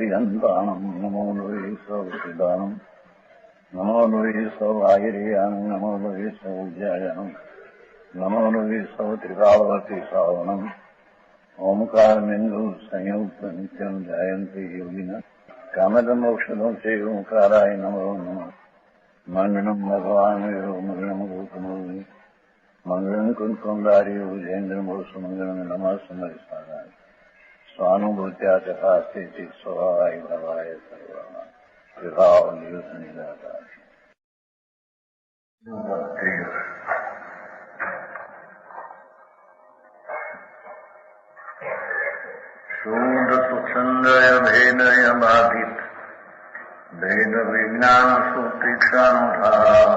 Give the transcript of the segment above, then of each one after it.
पर्यन्तानम् नमो वै सौचिदानम् नमो वै सौभागिर्यानम् नमो वै सौज्यायनम् नमो वै सौत्रिकावती सावनम् ओंकारबिन्दु संयुक्त नित्यम् जायन्ति योगिनः कामदमोक्षदं ओंकाराय नमो नमः मङ्गलम् भगवान् मङ्गलम् गौतमोऽपि मङ्गलम् कुन्कुण्डार्यो जयेन्द्रमोसुमङ्गलम् नमः समरिसाराय स्वानुभूत्या चकास्ते स्वभावाय भवाय सर्वः विभावनिदाता शूद्र सुछंदय भेदय बाधित भेद विज्ञान सुतीक्षानुधारा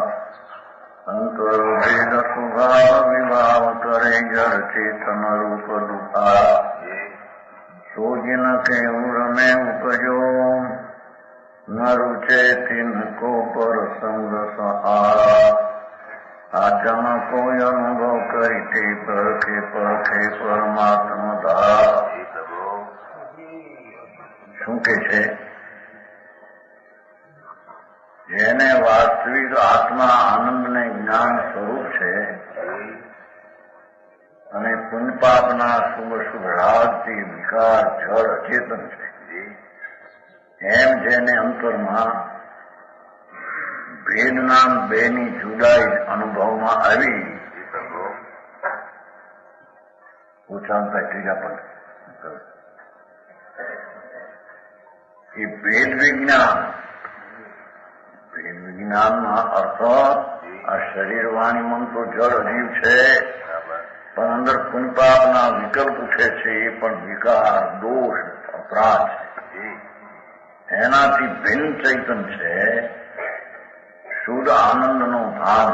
अंतर भेद स्वभाव विभाव करे जड़ चेतन रूप दुखारा सो जिन के उर में उपजो न रुचे तिनको पर संग सहारा आचम को अनुभव करते परखे परमात्मा धारा શું કે છે જેને વાસ્તવિક આત્મા આનંદને જ્ઞાન સ્વરૂપ છે અને પુણ્યપાપના શુભ રાગથી વિકાર જળ અચેતન છે એમ જેને અંતરમાં ભેદ નામ બેની જુદાઈ અનુભવમાં આવી ઓછામાં ત્રીજા પદ એ ભેદ વિજ્ઞાનમાં અર્થાત આ શરીર વાણી મન તો જળ અજીવ છે પણ અંદર પુણ્યપાપના વિકલ્પ ઉઠે છે એ પણ વિકાર દોષ અપરાધ છે એનાથી ભિન્ન ચૈતન છે શુદ્ધ આનંદનો ભાન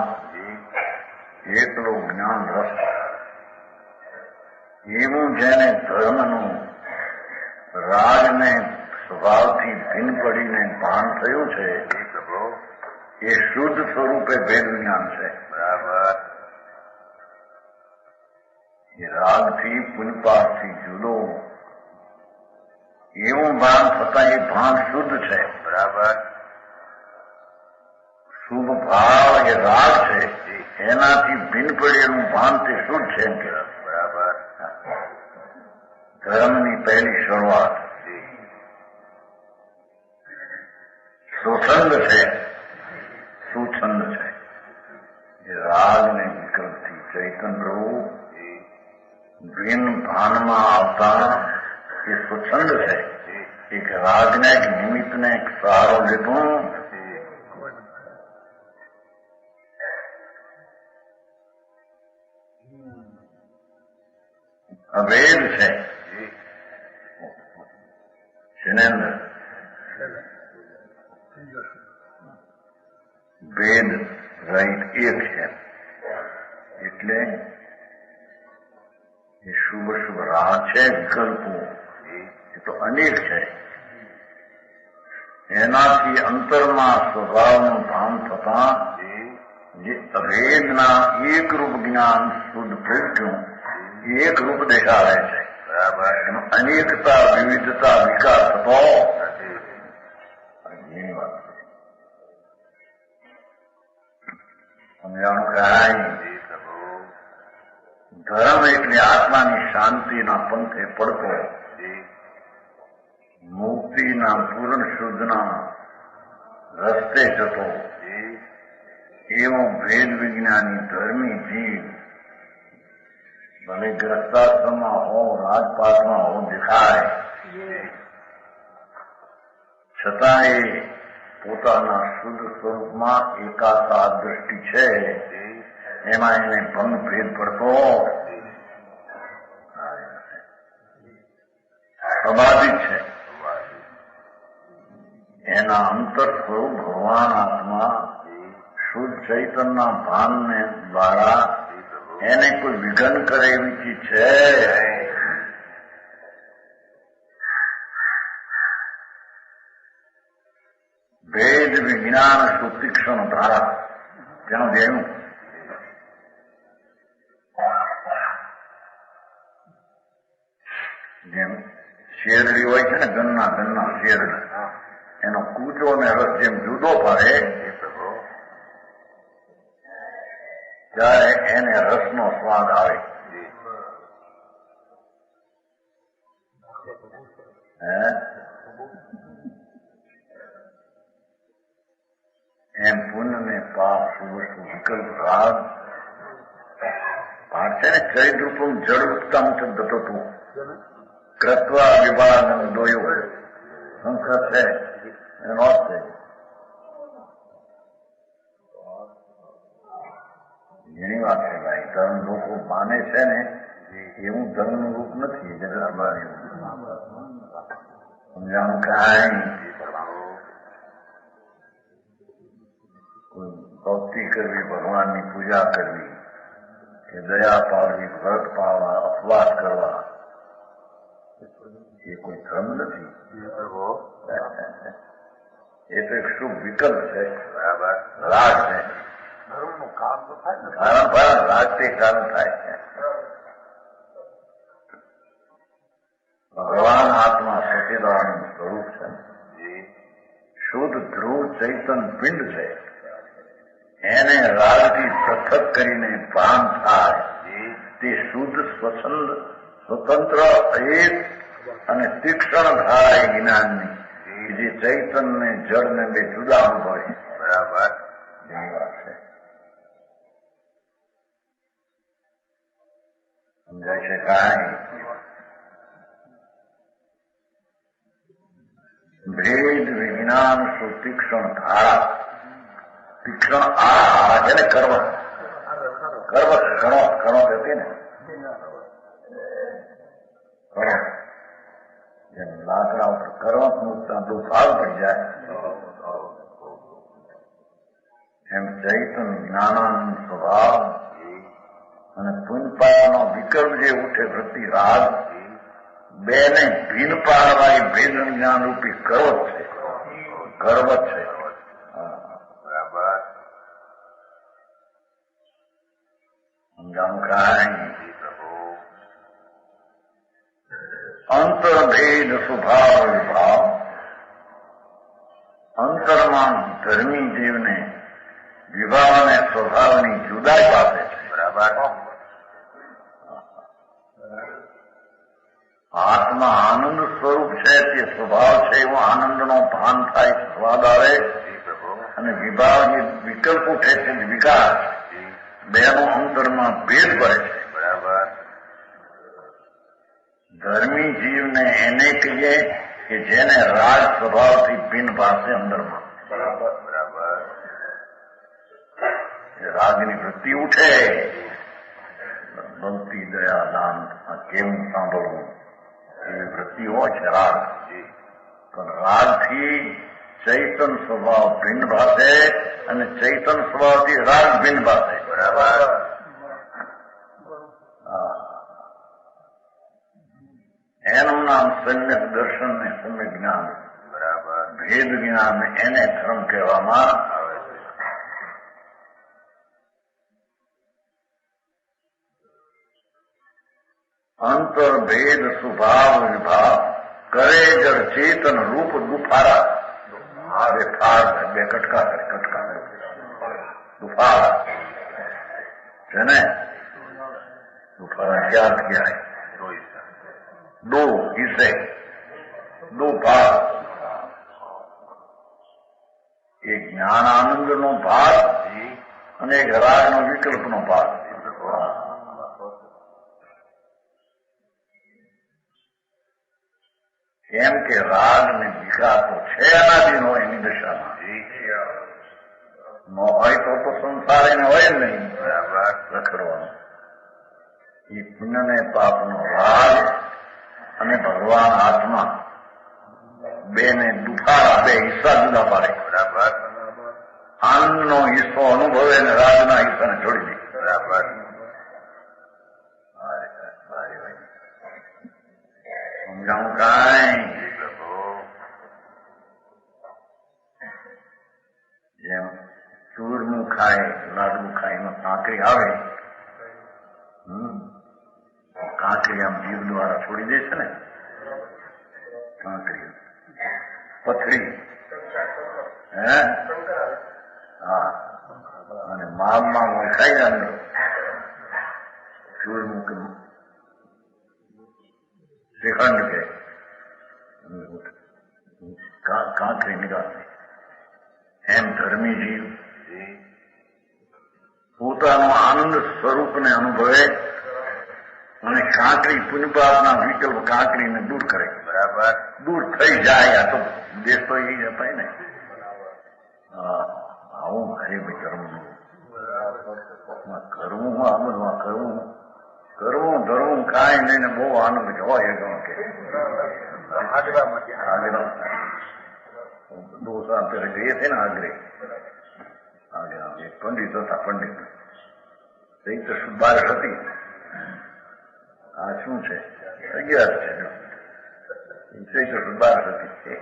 એકલો જ્ઞાન રસ એવું જેને ધર્મનું રાજને સ્વભાવથી ભિન્ન પડીને ભાન થયું છે એ શુદ્ધ સ્વરૂપે ભેદ વિજ્ઞાન છે બરાબર એ રાગથી પુણ્યપાપથી જુદો એવું ભાન થતા એ ભાન શુદ્ધ છે બરાબર શુભ ભાવ એ રાગ છે એનાથી ભિન્ન પડેલું ભાન તે શુદ્ધ છે એમ કે બરાબર ધર્મની પહેલી શરૂઆત સુછંદ છે સુછંદ છે એ રાગ ને વિકલ્પથી ચૈતન રહું ભિન્ન ભાનમાં આવતા એ સુછંદ છે એક રાગને એક નિમિત્તને એક સહારો લીધો અભેદ છે શનેન્દ્ર ભેદ રહિત એક છે એટલે એ શુભ રાહ છે વિકલ્પો એ તો અનેક છે એનાથી અંતરમાં સ્વભાવનું ભાન થતા જે અભેદના એકરૂપ જ્ઞાન શુદ્ધ પ્રજ્ઞ એક રૂપ દેખાડે છે બરાબર એમાં અનેકતા વિવિધતા વિકાસ થતો એની વાત સમજાણું કરાય ધર્મ એટલે આત્માની શાંતિના પંથે પડતો મુક્તિના પૂર્ણ શુદ્ધના રસ્તે જતો એવો ભેદ વિજ્ઞાની ધર્મી જીવ ભલે ગ્રસ્તાશ્રમમાં હો રાજપાટમાં હો દેખાય છતાં એ પોતાના શુદ્ધ સ્વરૂપમાં એકાકાર દ્રષ્ટિ છે એમાં એને ભંગ ભેદ પડતો અબાધિત છે એના અંતર સ્વરૂપ ભગવાન આત્મા શુદ્ધ ચૈતનના ભાનને દ્વારા એને કોઈ વિઘન કરે એવી ચીજ છે ભેદ વિજ્ઞાન સુતીક્ષણ ધારા તેનું જેવું જેમ શેરડી હોય છે ને ગન્ના શેરડી, એનો કૂચો ને રસ જેમ જુદો પડે ત્યારે એને રસનો સ્વાદ આવે. એમ પુણ્ય ને પાપ સુવસ્તુ વિકલ્પ રાગ પાઠ છે ને ચરિત્રૂપમ જડરૂપતા મુજબ દતો તું કૃત્વા વિભાગ દોયો સંસ્કૃત છે એનો અર્થ છે. ઘણી વાત છે ભાઈ, ધર્મ લોકો માને છે ને એવું ધર્મનું રૂપ નથી. સમજાણું કાંઈ ભક્તિ કરવી, ભગવાનની પૂજા કરવી કે દયા પાડવી, વ્રત પાળવા, અપવાસ કરવા એ કોઈ ધર્મ નથી. એ તો એક શુભ વિકલ્પ છે, રાગ છે. કારણ રાજથી કારણ થાય છે. ભગવાન આત્મા સચિદાનંદ સ્વરૂપ છે, શુદ્ધ ધ્રુવ ચૈતન પિંડ છે. એને રાગથી પૃથક કરીને ભાન થાય તે શુદ્ધ સ્વતંત્ર એક અને તીક્ષ્ણ થાય જ્ઞાનની, જે ચૈતન ને જળ ને બે જુદા અનુભવે. બરાબર એની વાત છે. સમજાય છે કાંઈ? ભેદ વિજ્ઞાન સુતીક્ષ્ણ ધારા, તીક્ષ્ણ આ છે ને કર્મ કહેતી ને જેમ લાકડા ઉપર કર્મ મૂકતા તો ભાગ પડી જાય, એમ ચૈતન જ્ઞાનાનંદ સ્વભાવ અને પુણ્યપાળનો વિકલ્પ જે ઉઠે વૃત્તિ રાગ, બેને ભીન પાડવાની ભેદ જ્ઞાન રૂપી કરવત છે. સમજાણું કાંઈ? અંતરભેદ સ્વભાવ વિભાવ, અંતરમાં ધર્મી જીવને વિભાવ અને સ્વભાવની જુદાઈ પાસે છે. બરાબર. આત્મા આનંદ સ્વરૂપ છે, તે સ્વભાવ છે એવો આનંદનો ભાન થાય, સ્વાદ આવે. અને વિભાવ જે વિકલ્પ ઉઠે છે વિકાર, બેનો અંતરમાં ભેદ પડે છે. બરાબર. ધર્મી જીવને એને કહીએ કે જેને રાગ સ્વભાવથી ભિન્ન ભાષે અંદરમાં. બરાબર. રાગની વૃત્તિ ઉઠે, ભક્તિ દયા દાન કેવું સાંભળવું એવી વૃત્તિ હોય છે રાગ. પણ રાગથી ચૈતન સ્વભાવ ભિન્ન ભાષે અને ચૈતન સ્વભાવથી રાગ ભિન્ન ભાષે. બરાબર. એનું નામ સમ્યક દર્શન ને સમ્યક જ્ઞાન. બરાબર. ભેદ જ્ઞાન એને ધર્મ કહેવામાં આવે છે. અંતર ભેદ સ્વભાવ વિભાવ કરે જળ ચેતન રૂપ દુફારા. બે ફાર બે કટકા દુફારા છે ને. દુફારા ક્યાં ક્યાં દો હિસ્સે, દો ભાગ. એક જ્ઞાન આનંદનો ભાગ અને એક રાગનો વિકલ્પનો ભાગ. કેમ કે રાગ ને વિકાર તો છે અનાદિનો એની દશામાં. ન હોય તો સંસાર એને હોય જ નહીં રખડવાનો. એ પુણ્ય ને પાપનો રાગ અને ભગવાન આત્મા બેને દુફારા, બે હિસ્સા જુદા પાડે. બરાબર. આનંદનો હિસ્સો અનુભવે અને રાગના હિસ્સાને છોડી દે. બરાબર. સમજાવું કાંઈ? જેમ ચૂરનું ખાય, લાડુ ખાય, એમાં કાંકરી આવે, કાંકરી આમ જીભ દ્વારા છોડી દે છે ને, કાંકરી પથરી હે હા અને માલમાં ઓળખાઈ જાય સૂર્યમુખ શ્રીખંડ કે કાંકરી નિકાલની એમ ધર્મી જીવ પોતાનો આનંદ સ્વરૂપને અનુભવે અને કાંકરી પુણ્યપાપના વિકલ્પ કાંકરીને દૂર કરે. બરાબર દૂર થઈ જાય. આ તો દેશ તો એ અપાય ને. આવું હરે ભાઈ કરવું કરવું આ બધું કરવું કરવું ધરવું કાંઈ નહીં ને બહુ આનંદ હોય કે દોસ્ત પેલા ગયે છે ને આગ્રે પંડિત હતા. પંડિત એ તો બારસ હતી. આ શું છે 11 છે ચૈત્ર બારસ હતી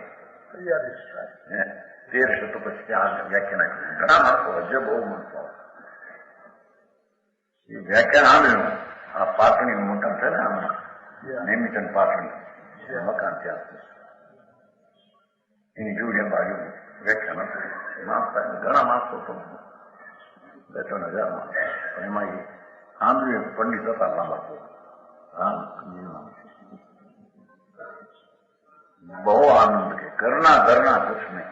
13 તો પછી આ વ્યાખ્યાન ઘણા માણસો હજે બહુ માણસો એ વ્યાખ્યાન આવ્યું. આ પાટણી મકાન છે ને હમણાં નેમિચન પાટણી મકાન ત્યાં એની જોડે બાજુ વ્યાખ્યાન હતું. ઘણા માણસો તો 2-3 હજાર માણસો પણ એમાં એ આંધ્રીય પંડિત હતા લાંબા બહુ આનંદ કે કરના કુછ નહીં.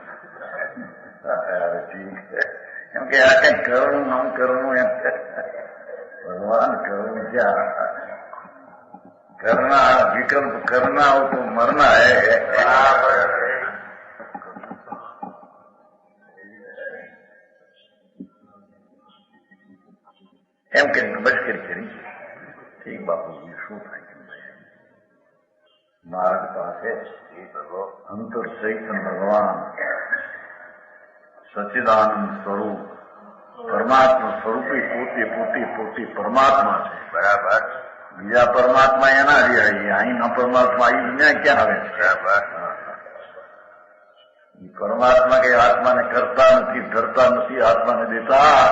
એમ કે આ કઈ કરવું નામ કરવું એમ ભગવાન કરવું ક્યાં કરના વિકલ્પ કરના હો તો મરના હે. એમ કે બચકરી કરી ઠીક બાપુજી શું થાય માર્ગ પાસે અંતર ચૈતન્ય ભગવાન સચ્ચિદાનંદ સ્વરૂપ પરમાત્મા સ્વરૂપે પોતે પરમાત્મા છે. બરાબર બીજા પરમાત્મા એના રહ્યા અહીં ન પરમાત્મા એ દુનિયા ક્યાં આવે છે. બરાબર પરમાત્મા કે આત્માને કરતા નથી ધરતા નથી આત્માને દેતા.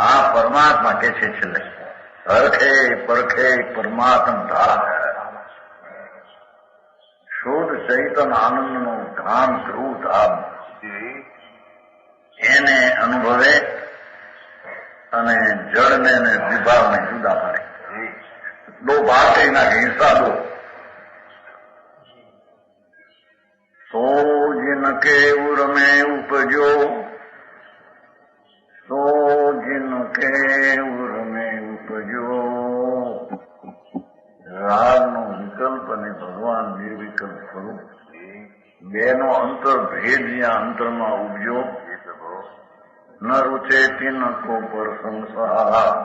આ પરમાત્મા કે છે છેલ્લે હરખે પરખે પરમાત્મ ધામ શુદ્ધ ચૈતન આનંદનું ધામ ધ્રુવ ધામ એને અનુભવે અને જળને ને વિભાવને જુદા પાડે. 2 ભાગ કરી નાખે હિસ્સા 2. સો જીન કે ઉર્મે ઉપજો સો જીન કે ઉર્મે ઉપજો રાગનો વિકલ્પ અને ભગવાન નિર્વિકલ્પ સ્વરૂપ બેનો અંતર ભેદ જ્યાં અંતરમાં ઉપજો ન રૂચે તિન કો પર સંસાર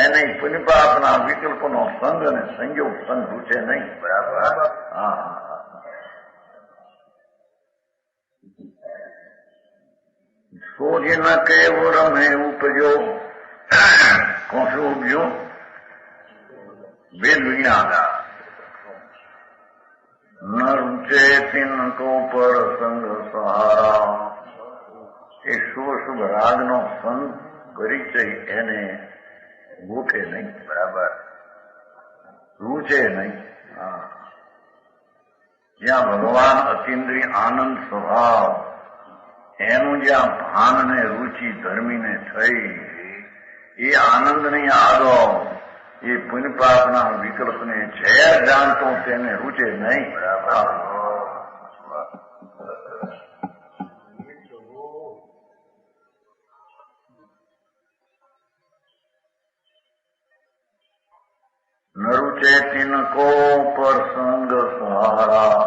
એને પુનિપાપના વિકલ્પનો સંગ અને સંયોગ સંગ રૂચે નહીં. બરાબર હા સોજી ન કેવો રમે ઉપજો કોશું ઉપજો વેદ વિજ્ઞાન ન રૂચે તિનકો પર સંગ સહારા એ શુભ રાગનો સંગ પરિચય એને ગોઠે નહીં. બરાબર રૂચે નહીં. જ્યાં ભગવાન અતિન્દ્રિય આનંદ સ્વભાવ એનું જ્યાં ભાન ને રૂચિ ધર્મીને થઈ એ આનંદની આગો એ પુણ્યપાપના વિકલ્પને ઝેર જાણતો તેને રૂચે નહીં. ન રૂચે તિનકો પર સંગ સહારા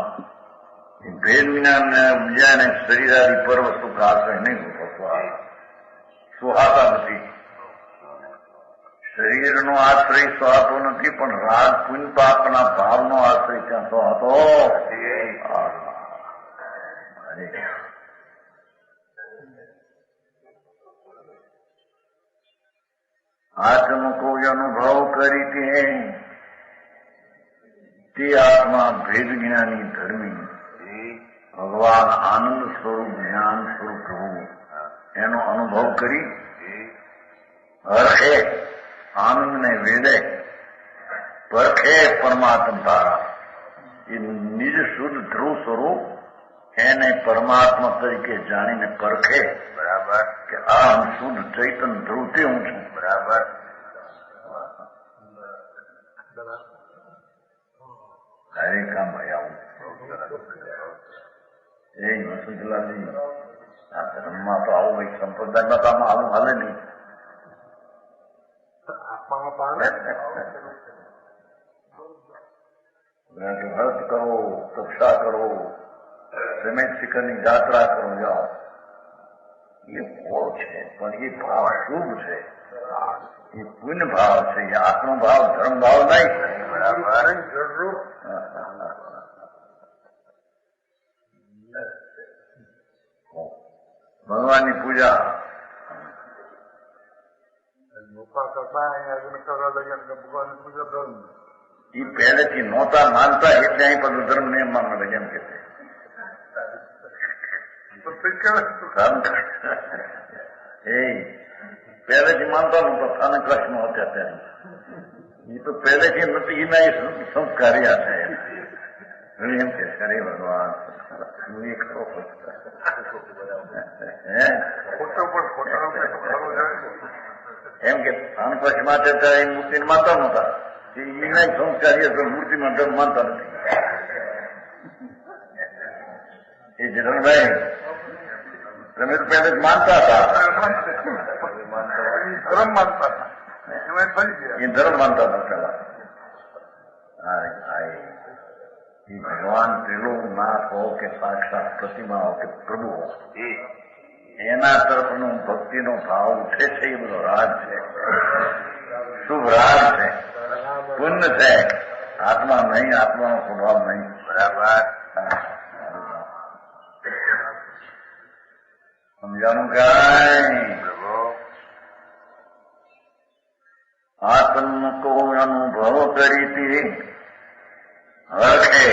ભેદ વિના બીજાને શરીરાદી પર વસ્તુ આશ્રય નહીં સુહાતા નથી. શરીરનો આશ્રય સુહાતો નથી પણ રાગ પુણ્ય પાપના ભાવનો આશ્રય ત્યાં સુહાતો. આત્મ કોઈ અનુભવ કરી તે આત્મા ભેદ જ્ઞાની ધર્મી ભગવાન આનંદ સ્વરૂપ જ્ઞાન સ્વરૂપ પ્રભુ એનો અનુભવ કરી હરખે આનંદને વેદે પરખે પરખે પરમાત્મા તારા એ નિજ શુદ્ધ ધ્રુવ સ્વરૂપ એને પરમાત્મા તરીકે જાણીને પરખે. બરાબર. કે આ હું શુદ્ધ ચૈતન ધ્રુવથી હું છું. બરાબર. હરે કામ ભાઈ આવું એ મસુદલાજી આ ધર્મમાં તો આવું ભાઈ સંપ્રદાયમાં તો આમાં આવું હાલે નહીં. વ્રત કરો, તપસ્યા કરો, શ્રીમેદ શિખરની યાત્રા કરો, જાઓ. એ ભાવ છે પણ એ ભાવ શુભ છે, એ પુણ્ય ભાવ છે, એ આત્મ ભાવ ધર્મ ભાવ નહીં. ભગવાનની પૂજા એ પહેલેથી નહોતા માનતા એટલે અહીં બધું ધર્મ નિયમમાં મળે એમ કે એ પહેલેથી માનતા નહોતા સ્થાનક કચ્છમાં હતા ત્યારે. એ તો પહેલેથી નથી, એના એ સંસ્કાર્યા છે એમ કે હરે ભગવાન એમ કે સ્થાન કચ્છમાં છે ત્યારે એ મૂર્તિને માનતા નહોતા. એના સંસ્કાર્ય મૂર્તિમાં ધર્મ માનતા નથી. એ જનરભાઈ તમે તો પહેલે જ માનતા હતા, ધર્મ માનતા હતા, એ ધર્મ માનતા હતા પેલા. એ ભગવાન ત્રિલોક નાથ હો કે સાક્ષાત પ્રતિમા હો કે પ્રભુ હો, એના તરફનો ભક્તિનો ભાવ ઉઠે છે. એ બધો રાગ છે, શુભ રાગ છે, પુણ્ય છે. આત્મા નહીં, આત્માનો સ્વભાવ નહીં. બરાબર સમજાનું કાંઈ? આત્મ કો અનુભવ કરીતી હરખે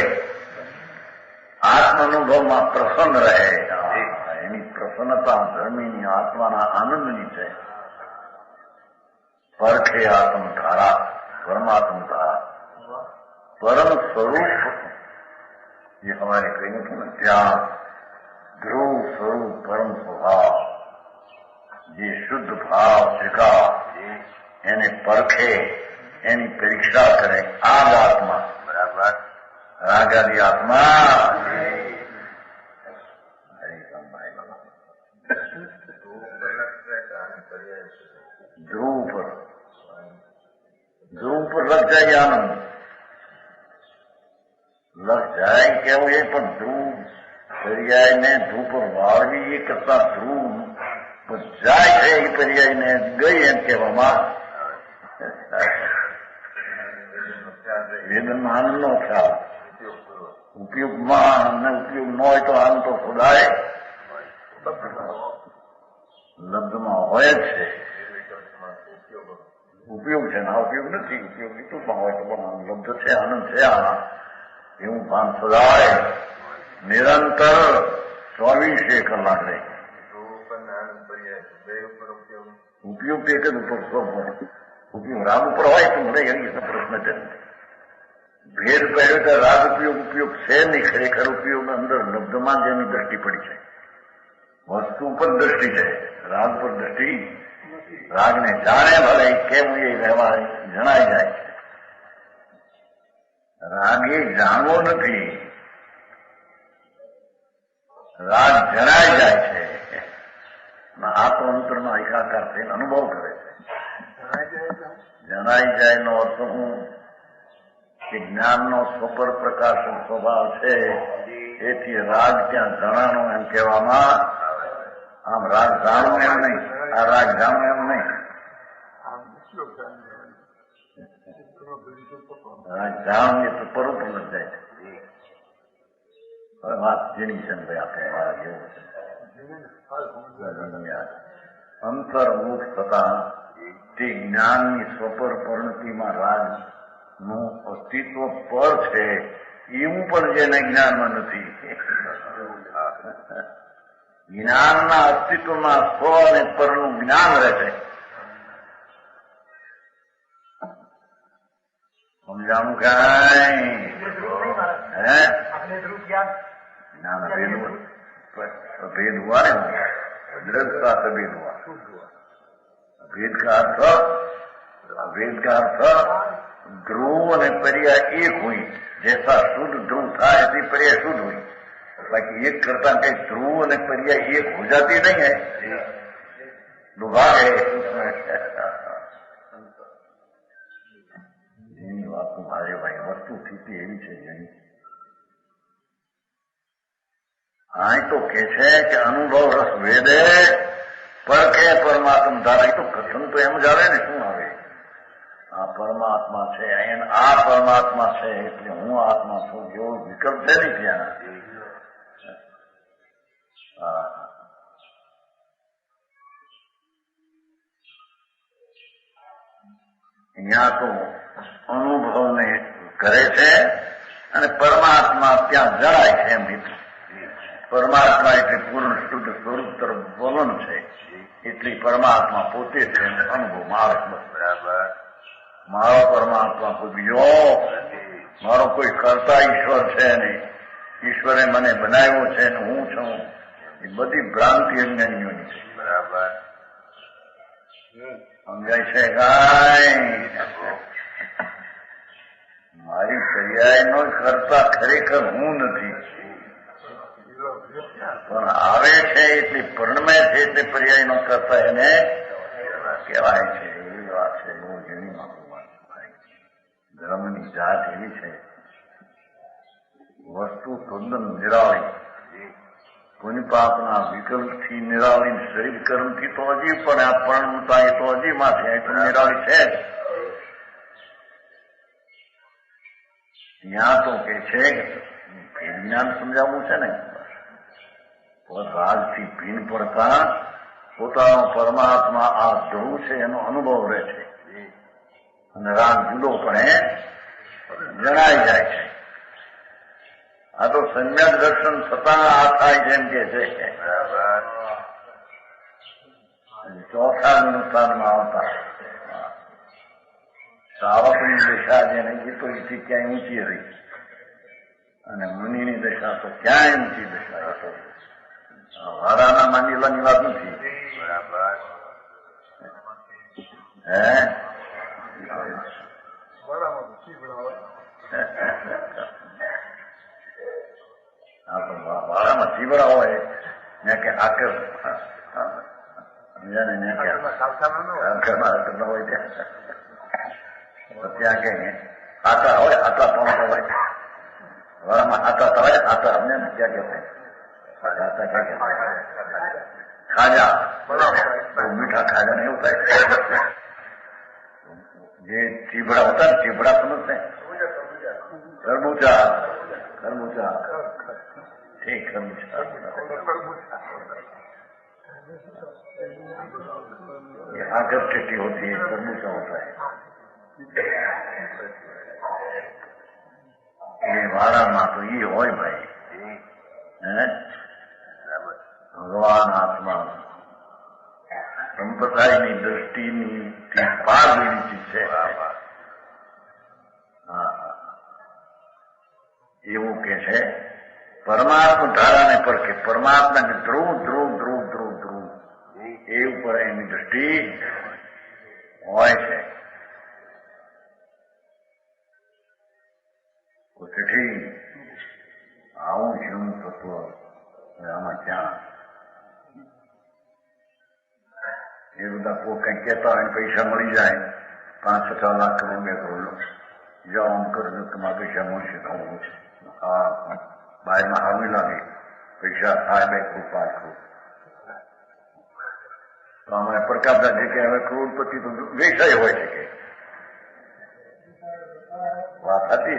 આત્મ અનુભવમાં પ્રસન્ન રહે. એની પ્રસન્નતા ધર્મીની આત્માના આનંદની છે. પરખે આત્મ ધારા, પરમાત્મ ધારા, પરમ સ્વરૂપ જે હમારે કહ્યું હતું ને ત્યાં ધ્રુવ સ્વરૂપ પરમ સ્વભાવ જે શુદ્ધ ભાવ શીખા એને પરખે, એની પરીક્ષા કરે. આ જ આત્મા. બરાબર. રાગાદી આત્મા ધ્રુવ પર લગ જાય આનંદ, લગ જાય કેવું એ પણ ધ્રુવ પર્યાયને ધ્રુવ પર વાળવી એ કરતા ધ્રુવ જાય છે એ પર્યાયને ગઈ એમ કહેવામાં વેદનમાં આનંદ નો ખ્યાલ. ઉપયોગમાં અને ઉપયોગ ન હોય તો આનંદ તો ખોદાય, લબ્ધમાં હોય જ છે. ઉપયોગ છે ને આ ઉપયોગ નથી. ઉપયોગ વિદ્યુતમાં હોય તો પણ લબ્ધ છે, આનંદ છે. આમાં એવું ભાન સદાય નિરંતર 24 કલાક રહે. ઉપયોગ તો એક જ ઉપર ઉપયોગ રાગ ઉપર હોય તો મળે એની પ્રશ્ન છે. ભેદ પહેર્યો તો રાગ ઉપયોગ છે નહીં. ખરેખર ઉપયોગ અંદર લબ્ધમાં જ એની દ્રષ્ટિ પડી છે. વસ્તુ ઉપર દ્રષ્ટિ છે, રાગ પર દ્રષ્ટિ. રાગને જાણે ભલે કેમ એ રહેવા જણાઈ જાય છે. રાગ એ જાણવો નથી, રાગ જણાઈ જાય છે. આત્મઅંતરનો એકાકાર થઈને અનુભવ કરે છે. જણાઈ જાય નો અર્થ હું કે જ્ઞાનનો સ્વપર પ્રકાશન સ્વભાવ છે. એથી રાગ ત્યાં જણાનો એમ કહેવામાં. આમ રાગ જાણવું એમ નહીં, આ રાગ જાણવું એમ નહીં. રાગ જાણવું એ તો પરોપર જ જાય છે. હવે વાત ઝીણી છે ને ભાઈ આપણે મારા જેવું છે. અંતર્મુખ થતા તે જ્ઞાનની સ્વપર પરિણતિમાં રાગ નું અસ્તિત્વ પર છે એવું પણ જેને જ્ઞાનમાં નથી. જ્ઞાનના અસ્તિત્વમાં સ્વ અને પરનું જ્ઞાન રહે છે. સમજાણું કાંઈ હે ના ના भेद हुआ ने दृढ़ता से भेद हुआ। भेद का अर्थ ध्रुव ने पर्याय एक हुई, जैसा शुद्ध ध्रुव था ऐसी पर्याय शुद्ध हुई। बाकी एक करता कहीं ध्रुव ने पर्याय एक हो जाती नहीं है, दुभाग है उसमें। बात तुम्हारे भाई वस्तु स्थिति एवी है जनी हाँ तो के कि अनुभव रस भेदे पर के परमात्मा धारा तो कथन तो एम जावे ने शू आवे आ परमात्मा है आ परमात्मा है એટલે હું આત્મા છું એવો વિકલ્પ છે નહીં ત્યાં। અહીંયા તો અનુભવને કરે છે અને પરમાત્મા ત્યાં જણાય છે એમ મિત્ર। પરમાત્મા એટલે પૂર્ણ શુદ્ધ સ્વરૂપ તરફ વલણ છે એટલે પરમાત્મા પોતે છે અનુભવમાં આવે બસ બરાબર। મારો પરમાત્મા કોઈ બીજો મારો કોઈ કરતા ઈશ્વર છે નહીં, ઈશ્વરે મને બનાવ્યો છે ને હું છું એ બધી ભ્રાંતિ અજ્ઞાનીઓની છે બરાબર। સમજાય છે કાંઈ? મારી પર્યાયનો કરતા ખરેખર હું નથી પણ આવે છે એટલે પરણમે છે એટલે પર્યાયનો કરતા એને કહેવાય છે। એવી વાત છે બહુ ઝીણી ધર્મની જાત એવી છે વસ્તુ તદ્દન નિરાળી પુનિપાપના વિકલ્પથી નિરાળી શરીર કર્મથી તો હજી પણ આ પરણતા એ તો હજી માં છે એટલું નિરાળી છે। ત્યાં તો કે છે જ્ઞાન સમજાવવું છે ને રાજથી ભીન પડતા પોતાનો પરમાત્મા આ ધ્રુવ છે એનો અનુભવ રહે છે અને રાગ જુદોપણે જણાઈ જાય છે। આ તો સમ્યક દર્શન થતા આ થાય જેમ કે છે ચોથા ગુણસ્થાનમાં આવતા સાવકની દશા જેને એ તો એથી ક્યાંય ઊંચી રહી અને મુનિની દશા તો ક્યાંય ઊંચી દશા હતો। વાડાના માંડીલાની વાત નથી બરાબર હે વાડામાં ચીવડા હોય ને કે આકર સમજાને ને હોય ત્યાં કે આટા હોય આટા પણ હોય વાડામાં આટા હોય આટા અમને ક્યાં કહેવાય ખાજા મીઠા ખાજા ને એવું થાય જે ચીબડા હોતા ને ચીબડા સમજते खरबूजा खरबूजा ठीक खरबूजा ये आकर चट्टी होती है खरबूजा होता है ये वाड़ा तो ये हो भाई ભગવાન આત્મા સંપ્રદાયની દ્રષ્ટિની પાર ગયેલી ચીજ છે। એવું કે છે પરમાત્મા ધારાને પર કે પરમાત્માને ધ્રુવ ધ્રુવ ધ્રુવ ધ્રુવ ધ્રુવ એ ઉપર એની દ્રષ્ટિ હોય છે। તેથી આવું જીવન તત્વ આમાં ક્યાં એ બધા કઈ કહેતા હોય પૈસા મળી જાય 5-6 લાખ કરોડ 2 કરોડ જાઓ આમ કરજો તમારે પૈસા મળશે તો હું છે આ બહારમાં હામી લાગે પૈસા થાય 2 કરોડ 5 કરોડ તો અમારે પ્રકાશદાસ કે હવે કરોડપતિ તો વ્યવસાય હોય છે કે વાત હતી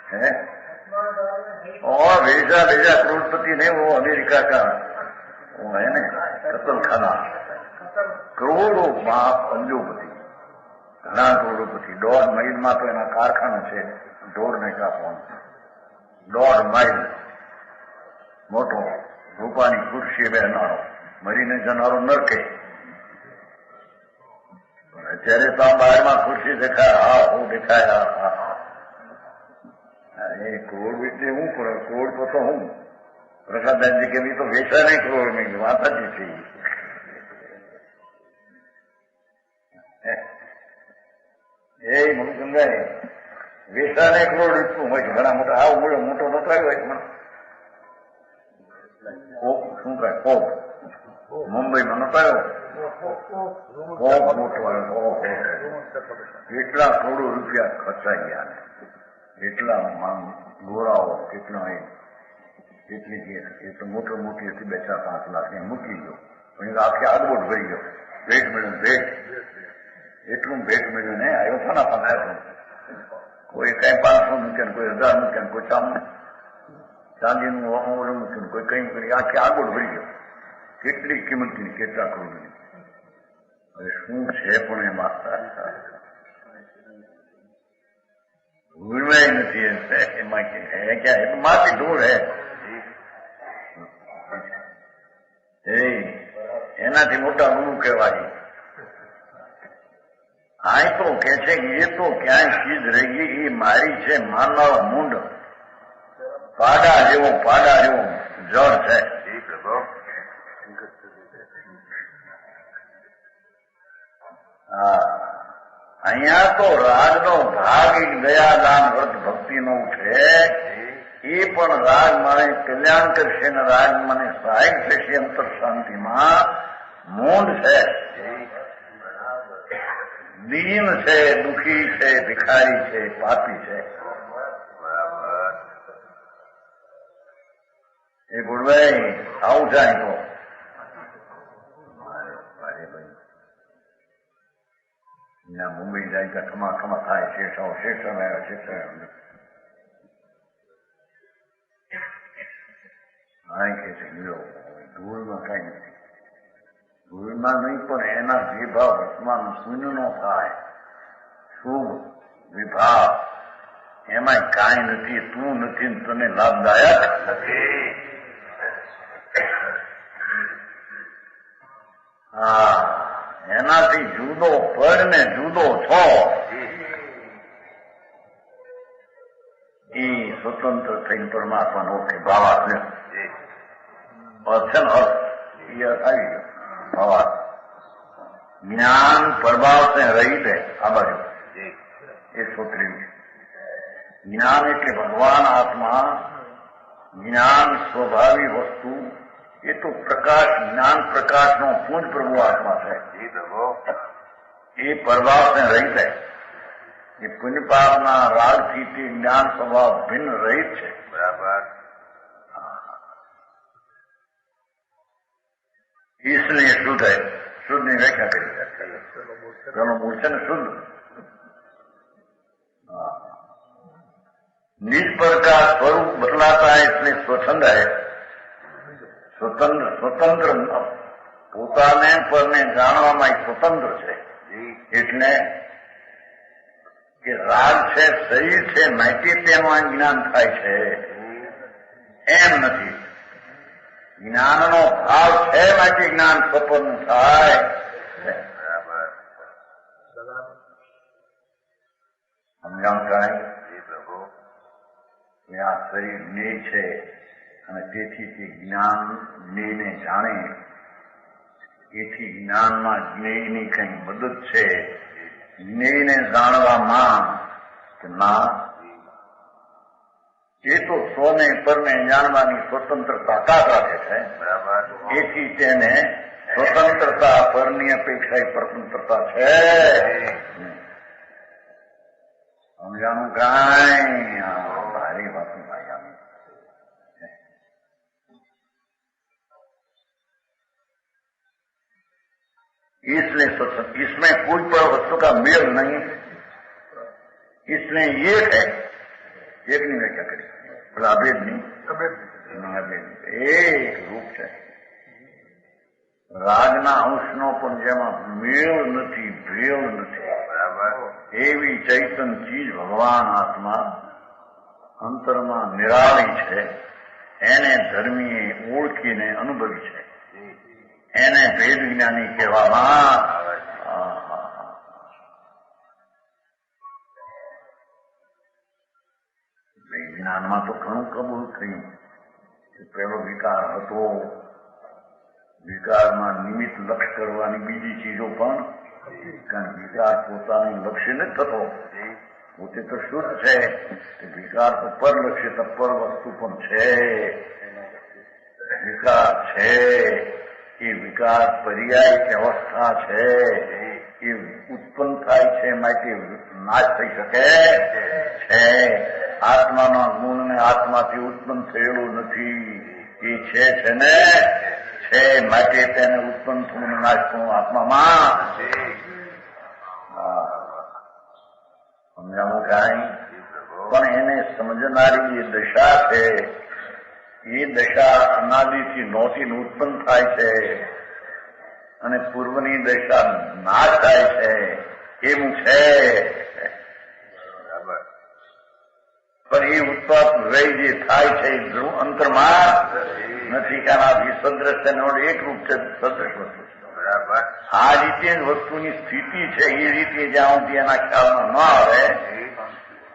है और भेजा करोड़पति नहीं वो अमेरिका का वो है ना कत्ल खाना करोड़ों बाप पंजोपति घना करोड़पति 1.5 माइल में तो एना कारखाना है ढोरने का फोन 1.5 माइल मोटो रूपानी कुर्सी बेनारो मरीने जनारो नरके ત્યારે તો આ બહારમાં ખુરશી દેખાય, હા હું દેખાય, એ કરોડ વિશે હું કરોડ તો હું પ્રસાદજી કે તો વેચા નહીં કરોડ નહીં વાત જ છે. એ મને સમજાય વેચા નહીં કરોડ એટલું હોય છે. ઘણા મોટા આવું બોલો મોટો નતો આવ્યો મને કોપ શું કહે કોપ મુંબઈમાં નતો આવ્યો કોપ મોટો આવ્યો. કેટલા કરોડો રૂપિયા ખર્ચાઈ ગયા, એટલા ગોરાઓ કેટલા કેટલી એ તો મોટી મોટી હતી 2-4-5 લાખ એ મૂકી ગયો પણ આખી આગબોટ ભરી ગયો. ભેટ મળ્યું ભેટ એટલું ભેટ મળ્યું ને આવ્યો છે ને પણ કોઈ કઈ 500 મૂક્યા કોઈ 1000 મૂક્યા કોઈ ચાંદીનું ઓલું મૂક્યું કોઈ કઈ કરી આખી આગબોટ ભરી ગયો. કેટલી કિંમતની કેટલા કરોડની. હવે શું છે પણ એમાં ભૂલવાય નથી એમાં હે ક્યાં એ તો માટી ધૂળ હે. એનાથી મોટા ગુરુ કહેવાય. આ તો કે છે કે એ તો ક્યાંય ચીજ રહી ગઈ એ મારી છે માનવ મૂંડ પાડા જેવો જળ છે. હા અહીંયા તો રાગનો ભાગ દયાદાન વ્રત ભક્તિનો છે. એ પણ રાગ મને કલ્યાણ કરશે ને રાગ મને સહાયક થશે અંતર શાંતિમાં. મૂંડ છે, દીન છે, દુઃખી છે, ભિખારી છે, પાપી છે. એ ગુડભાઈ આવું જાય તો મુંબઈ જાય કે ખમા ખમા થાય શેષ આ કે છે ધૂળમાં કઈ નથી. ધૂળમાં નહીં પણ એના વિભાવ વર્તમાન શૂન્યનો થાય. શુભ વિભાવ એમાં કાંઈ નથી. તું નથી તને લાભદાયક નથી. હા એનાથી જુદો પડ ને જુદો છો એ સ્વતંત્ર થઈને પરમાત્માનો ઓળખે. ભાવાત્મ્ય અર્થ છે ને અર્થ એ અર્થ આવી ગયો. ભાવાત્મ જ્ઞાન પ્રભાવ से रहित है. આ બાજુ એ સૂત્રી છે. જ્ઞાન એટલે ભગવાન આત્મા, જ્ઞાન સ્વભાવી વસ્તુ. એ તો પ્રકાશ જ્ઞાન પ્રકાશનો પૂંજ પ્રભુ આત્મા છે. એ પ્રભાવ से रहित है. એ પુણ્ય પાપના રાગથી તે જ્ઞાન સ્વભાવ ભિન્ન રહિત છે. બરાબર. इसलिए शुद्ध है. शुद्ध ની વ્યાખ્યા કરી તેનું મૂળ છે ને શુદ્ધ. निज पर का स्वरूप बतलाता है इसलिए स्वतंत्र है. સ્વતંત્ર પોતાને પરને જાણવામાં સ્વતંત્ર છે. એટલે કે રાગ છે, શરીર છે, માહિતી તેનું જ્ઞાન થાય છે એમ નથી. જ્ઞાનનો ભાવ છે માટે જ્ઞાન સંપન્ન થાય. સમજાણ કાંઈ આ શરીર જ્ઞેય છે અને તેથી તે જ્ઞાન જ્ઞેયને જાણે. એથી જ્ઞાનમાં જ્ઞેયની કઈ મદદ છે જ્ઞેયને જાણવામાં કે ના. એ તો સ્વને પરને જાણવાની સ્વતંત્ર તાકાત રાખે છે. બરાબર. એથી તેને સ્વતંત્રતા પરની અપેક્ષા સ્વતંત્રતા છે. સમજાણું કાંઈ ભારી વાતું ભાઈ આવી. इसलिए इसमें कोई पर वस्तु का मेल नहीं. इसलिए एक है. एक नहीं मैं क्या करी अभेद नहीं. એક રૂપ છે. રાજના અંશનો પણ જેમાં મેળ નથી, ભેળ નથી. બરાબર. એવી ચૈતન ચીજ ભગવાન આત્મા અંતરમાં નિરાળી છે. એને ધર્મીએ ઓળખીને અનુભવી છે. એને ભેદ જ્ઞાની કહેવામાં. જ્ઞાનમાં તો ઘણું કબૂલ થયું કે પેલો વિકાર હતો. વિકારમાં નિમિત્ત લક્ષ કરવાની બીજી ચીજો પણ, કારણ વિકાર પોતાની લક્ષ્ય નથી થતો, પોતે તો શુદ્ધ છે. વિકાર તો પરલક્ષ્ય તો પર વસ્તુ પણ છે. વિકાર છે એ વિકાર પર્યાય કે અવસ્થા છે, એ ઉત્પન્ન થાય છે માટે નાશ થઈ શકે છે. આત્માના ગુણને આત્માથી ઉત્પન્ન થયેલું નથી, એ છે ને છે માટે તેને ઉત્પન્ન થવું નાશ થવું આત્મામાં સમજાવું કાંઈ. પણ એને સમજનારી એ દશા છે, એ દશા અનાદિથી નોથી ઉત્પન્ન થાય છે અને પૂર્વની દશા નાશ થાય છે એવું છે. પણ એ ઉત્પાદ વય જે થાય છે એ ધ્રુવ અંતરમાં નથી. આનાથી સદ્રશ એકરૂપ છે, સદ્રશ વસ્તુ છે. આ રીતે જ વસ્તુની સ્થિતિ છે. એ રીતે જ્યાં સુધી એના ખ્યાલમાં ન આવે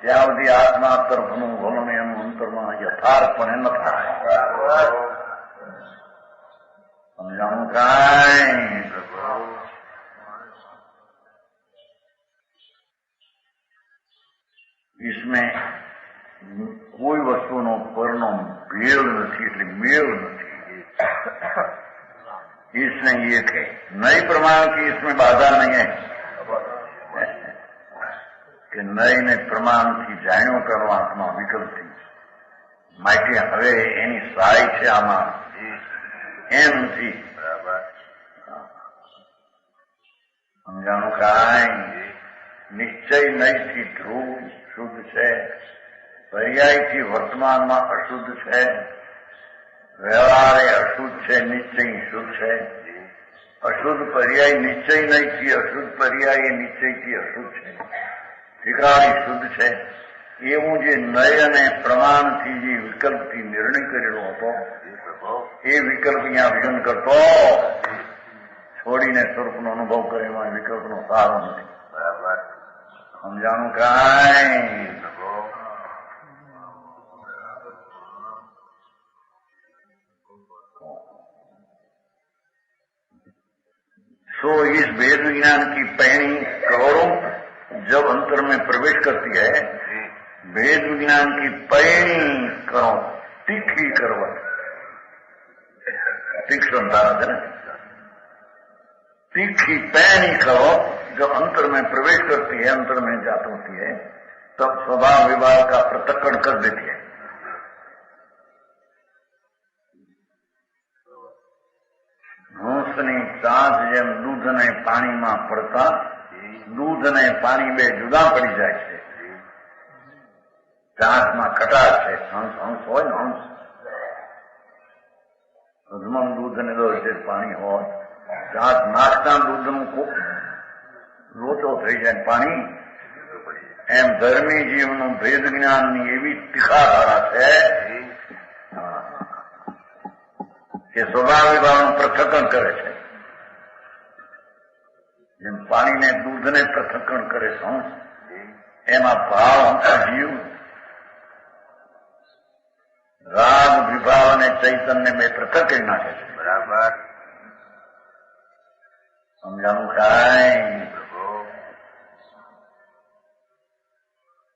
ત્યાં સુધી આત્મા તરફનું વલણ એનું અંતરમાં યથાર્થપણે ન થાય. સમજાણું કાંઈ? इसमें કોઈ વસ્તુનો પરનો ભેળ નથી, એટલે મેળ નથી. इसमें एक है नई प्रमाण की, इसमें बाधा नहीं है કે નઈ ને પ્રમાણથી જાણ્યો કરો આત્મા વિકલ્પથી માટે હવે એની સહાય છે આમાં એમ નથી. સમજાણું કાંઈ? નિશ્ચય નહીથી ધ્રુવ શુદ્ધ છે, પર્યાયથી વર્તમાનમાં અશુદ્ધ છે, વ્યવહારે અશુદ્ધ છે, નિશ્ચય શુદ્ધ છે. અશુદ્ધ પર્યાય નિશ્ચય નહીથી, અશુદ્ધ પર્યાય નિશ્ચયથી અશુદ્ધ છે, ઠીકાણી શુદ્ધ છે. એવું જે નય અને પ્રમાણથી જે વિકલ્પથી નિર્ણય કરેલો હતો એ વિકલ્પ અહીંયા વિઘન કરતો છોડીને સ્વરૂપનો અનુભવ કરે એમાં વિકલ્પનો સારો નથી. સમજાણું કાંઈ? सो इस वेद विज्ञान की पैणी करोड़ों जब अंतर में प्रवेश करती है, वेद विज्ञान की पैणी करो तीखी करवट, तीक्ष्णता है ना, तीखी पैणी करो जब अंतर में प्रवेश करती है, अंतर में जात होती है, तब स्वभाव विभाग का पृथक्करण कर देती है. હંસની ચાંચ જેમ દૂધ અને પાણીમાં પડતા દૂધ અને પાણી બે જુદા પડી જાય છે. ચાંચમાં કટાશ છે, હંસ હંસ હોય ને, હંસ હજમન દૂધ અને 10 લીટર પાણી હોય, ચાંચ નાખતા દૂધનું લોચો થઈ જાય પાણી. એમ ધર્મી જીવનું ભેદ જ્ઞાનની એવી તીખાધારા છે કે સ્વભાવ વિભાવનું પૃથક્કરણ કરે છે. જેમ પાણીને દૂધને પૃથક્કરણ કરે છે હંસ, એમાં ભાવ જીવ રાગ વિભાવ અને ચૈતન્ય બે પૃથક કરી નાખે છે. બરાબર સમજાણું કાંઈ?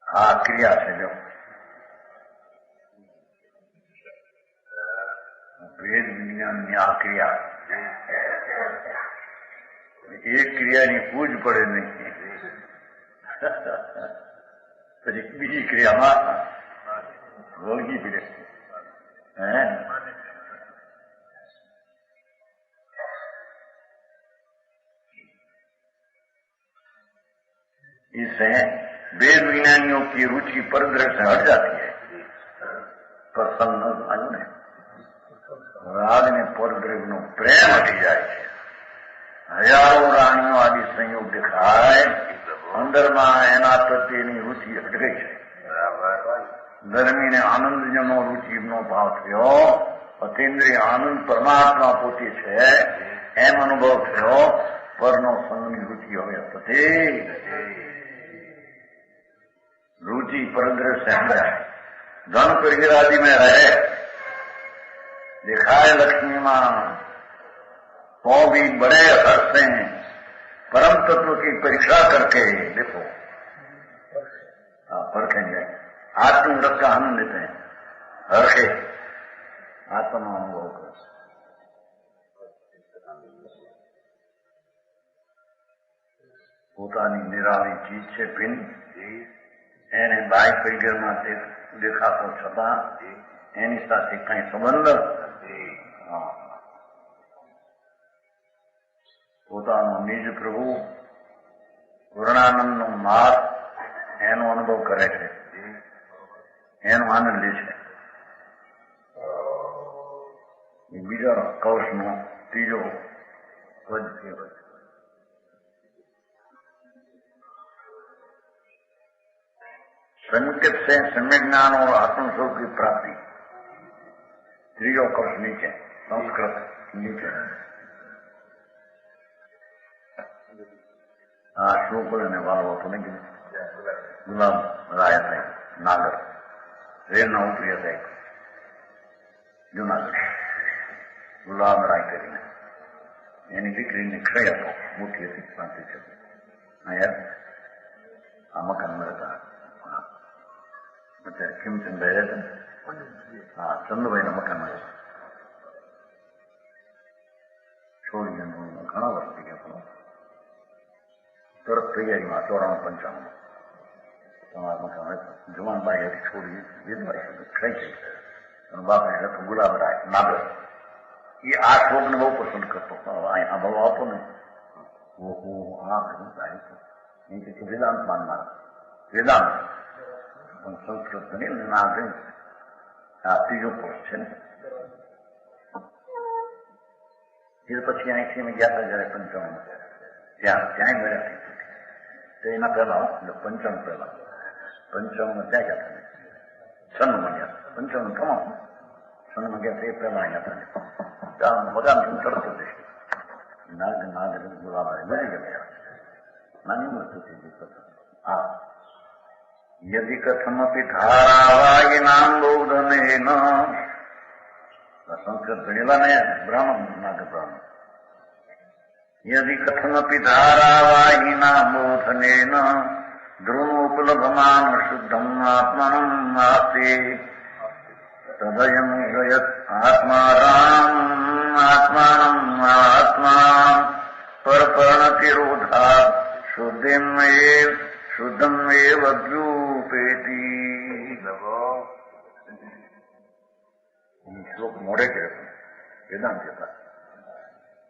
આ ક્રિયા છે. જો વેદ વિજ્ઞાનની આ ક્રિયા, એક ક્રિયાની પૂજ પડે નહીં, પછી બીજી ક્રિયામાં વળગી પડે. इससे वेद विज्ञानियों की रुचि परग्रह से हट जाती है. प्रसन्न आयु ने राग ने परग्रह नो प्रेम हटी जाए છે. હજારો રાણીઓ આદિ સંયોગ દેખાય, અંદરમાં એના પ્રત્યેની રુચિ હટ ગઈ છે. ધર્મીને આનંદજનો રુચિનો ભાવ થયો, અતિન્દ્રિય આનંદ પરમાત્મા પોતે છે એમ અનુભવ થયો. પરનો સંગની રુચિ હવે હતી. रुचि परग्रह से हट जाए, धन प्रगिरादि में रहे, दिखाए लक्ष्मी मां, तो भी बड़े हर्ष हैं। परम तत्व की परीक्षा करके देखो, परखेंगे, आत्म रस का आनंद लेते हैं, हर्षे आत्मा अनुभव कर। પોતાની નિરાળી ચીજ છે ભિન્ન, એને બાહ્ય પરિગ્રહમાં દેખાતો છતાં એની સાથે કઈ સંબંધ, પોતાનો નિજ પ્રભુ પૂર્ણાનંદનો માર્ગ એનો અનુભવ કરે છે, એનો આનંદ લે છે. બીજા કૌશનો ત્રીજો પદ કહેવાય संकेत से सम्यक ज्ञान और आत्मस्वरूप की प्राप्ति. त्रियो कौश नीचे, संस्कृत नीचे. श्लोक बोलने वाला तो नहीं, गुलाम राय थे नागर, रेल न उपरी थे जूनागढ़, गुलाम राय કરીને એની દીકરીને ક્ષય હતો, મોટી હતી 35. અહીંયા આ મકાનમાં હતા. અત્યારે ખીમચંદભાઈ રહેતા ને, ચંદુભાઈના મકાનમાં રહેતા. છોડી ઘણા વર્ષ થઈ ગયા પણ તરત તૈયારીમાં 94-95 તમારા મકાન રહેતા. જવાનબાઈ હતી છોડી વિધવાઈ ક્ષય થઈ અને બાપા એટલે ગુલાબરાય નાગર. એ આ શ્લોકને બહુ પસંદ કરતો. આ બહુ આપો ને વેદાંત માનનારા, વેદાંત પણ સંસ્કૃત નહીં નાગર. આ ત્રીજો કોર્સ છે ને. એ પછી અહીંથી અમે ગયા હતા જયારે પંચાવન, ત્યાં ગયા તો એના પહેલા પંચાવન પહેલા ત્યાં ગયા હતા. છન્નમાં ગયા, પંચાવન તમામ છન્નમાં ગયા એ પહેલા અહીંયા હતા. બધા તરત જ નાગર ગુલાબાઈ મરી ગયા. નાની વસ્તુ છે. હા, યદિ કથમપી ધારાવાયિનામ બૌદ્ધનેન, સંસ્કૃત ભણેલા ને બ્રાહ્મણ, નાગર બ્રાહ્મણ. યદિ કથમપી ધારાવાયિનામ બૌદ્ધનેન ધ્રુવોપલભમાન શુદ્ધમ આત્માનમ આસ્તે તદયમ યત આત્મા રામ આત્માનમ આત્મા પરપર્ણતિરોધા શુદ્ધમ એવ દ્રુપેતી. શ્લોક મોડે કે વેદાંત હતા.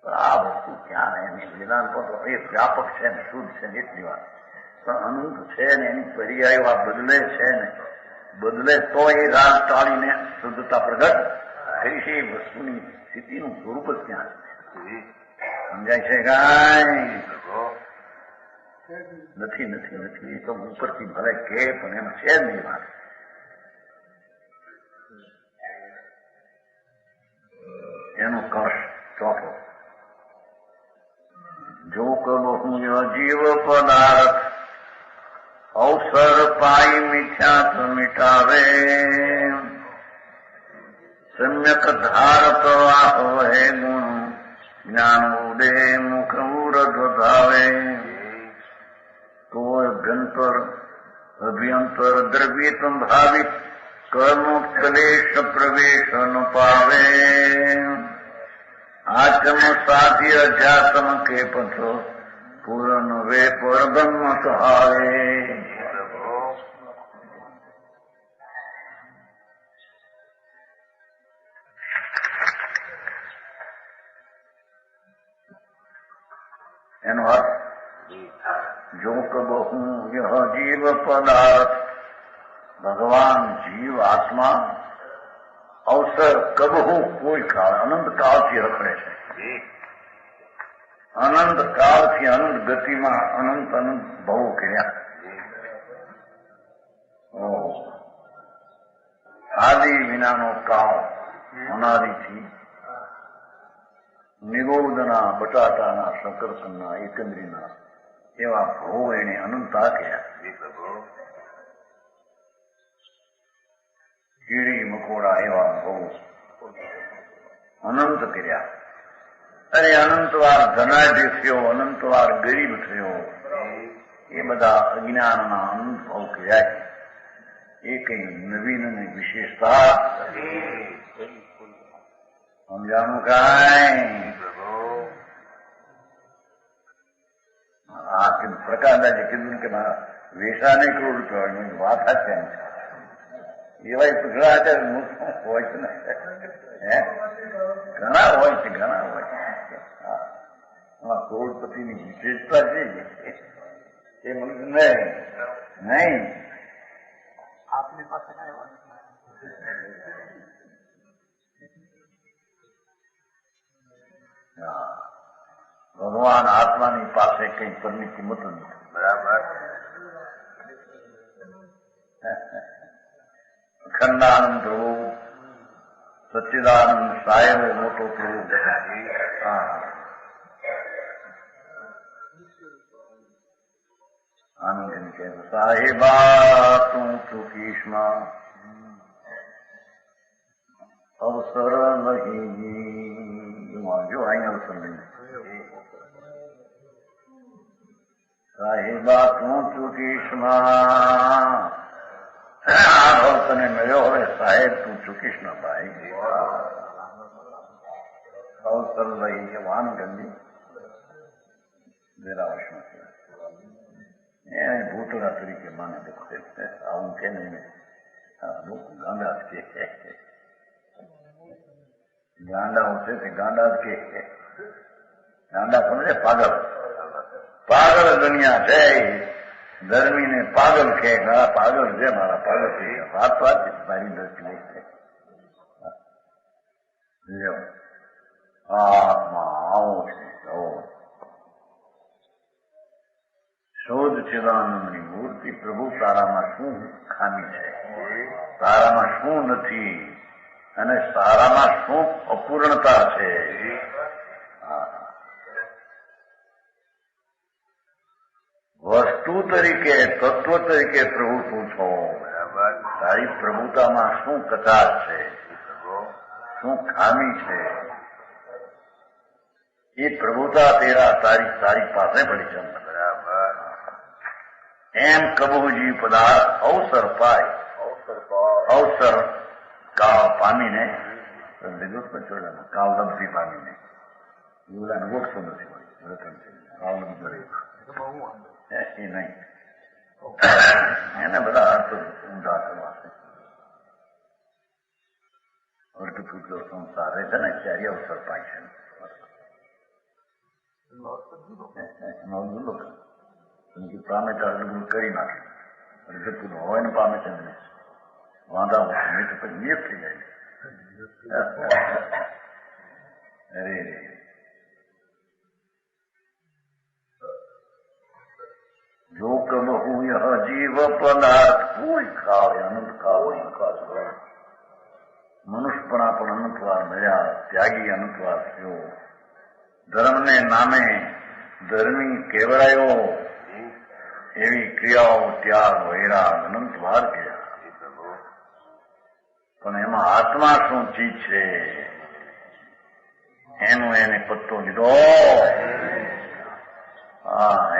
આ વસ્તુ ક્યાં એની વેદાંત તો એ વ્યાપક છે ને શુદ્ધ છે ને એટલી વાત, પણ અનંત છે ને એની પર્યાયો આ બદલે છે ને, બદલે તો એ રાગ ટાળીને શુદ્ધતા પ્રગટ થઈ છે. એ વસ્તુની સ્થિતિનું સ્વરૂપ જ ક્યાં છે, સમજાય છે? કાંઈ નથી નથી નથી. એ તો ઉપરથી ભલે કે પણ એમાં છે જ નહીં વાત. એનો કશ ચોથો, જો કહું જીવ પદાર્થ અવસર પાઈ મિથ્યાત્વ મિટાવે, સમ્યક ધાર પ્રવાહ વહે ગુણ જ્ઞાન ઉદે મુખ ઉરધ ધાવે. તો અભ્યંતર દ્રવ્ય સંભાવિત કર્મ ક્લેશ પ્રવેશ ન પાવે. આચમ સાધ્ય જાતમ કે પથ પૂર્ણ વે પરબ્રહ્મ સહાય. એનો અર્થ, જો કબહું યહ જીવ પદાર્થ, ભગવાન જીવ આત્મા અવસર કબહું કોઈ કાળ અનંત કાળથી રખડે છે. અનંત કાળથી અનંત ગતિમાં અનંત ભવો કર્યા. આદિ વિનાનો કાળ અનાદિથી નિગોદના બટાટાના શકરકના એકંદરીના એવા ભવો એને અનંત આખ્યા. કીડી મકોડા એવા બહુ અનંત કર્યા. અરે અનંતવાર ધનાઢ્ય થયો, અનંતવાર ગરીબ થયો, એ બધા અજ્ઞાનના અનુભવ કર્યા. એ કઈ નવીન અને વિશેષતા સમજાણું કાંઈ? પ્રકાશદાસજી કીધું કે વેસા નહીં કરોડ રૂપિયા વાત હશે એવા ટુકડા છે હોય છે ને, ઘણા હોય છે, ઘણા હોય છે. કરોડપતિની વિશેષતા છે એ મને નહીં. આપની પાસે ભગવાન આત્માની પાસે કઈ પરની કિંમત નથી. બરાબર. અખંડાનંદ પ્રભુ, સચ્ચિદાનંદ સાહેબ મોટો પ્રભુ. આનંદ કે સાહેબા તું ચૂકીશમાં અવસર નહીં. જો અહીં અવસર નહીં. સાહેબા તું ચૂકીશમાં આ ભાવ તને મળ્યો. હવે સાહેબ તું ચૂકીશ ના ભાઈ. અવસર લઈ વાન ગંદી વેરાવશમાં એને ભૂતળા તરીકે માને દેખે. આવું કે નહીં, લોકો ગાંડા જ કે ગાંડા છે તે ગાંડા જ કે ગાંડા સમજે પાગલ. પાગલ દુનિયા છે. ધર્મીને પાગલ કે પાગલ છે મારા પાગલ છે. વાત વાત મારી દ્રષ્ટિ છે. આત્મા આવો છે. શોધ ચિદાનંદની મૂર્તિ. પ્રભુ તારામાં શું ખામી છે, તારામાં શું નથી, અને તારામાં શું અપૂર્ણતા છે. વસ્તુ તરીકે, તત્વ તરીકે પ્રભુ શું છો? તારી પ્રભુતામાં શું કચાશ છે, શું ખામી છે? એ પ્રભુતા તારી પાસે પડી છે. એમ કબૂજી પદાર્થ અવસર પાય, અવસર કાળ પામીને છોડ્યા, કાળ લબ્ધી પામીને એવું ગોઠવું નથી રતન કાળ લબ્ધ એ નહીં. એને બધા અર્થ ઊંધા કરવા છે. અર્થપૂતો સંસાર રહે છે ને ત્યારે અવસર પાય છે. પામે ત્યારે કરી નાખે. જતું હોય ને પામે છે વાંધા હોય તો પછી નિયત થઈ જાય. અરે જો કહું યહ જીવ પદાર્થ કોઈ કાળ અનંત કાળ વિકાસ કરે. મનુષ્યપણા પણ અનંતવાર મળ્યા, ત્યાગી અનંતવાર થયો, ધર્મને નામે ધર્મી કેવરાયો, એવી ક્રિયાઓ ત્યાગ વૈરાગ અનંતવાર ગયા. પણ એમાં આત્મા શું ચીજ છે એનો એને પત્તો લીધો.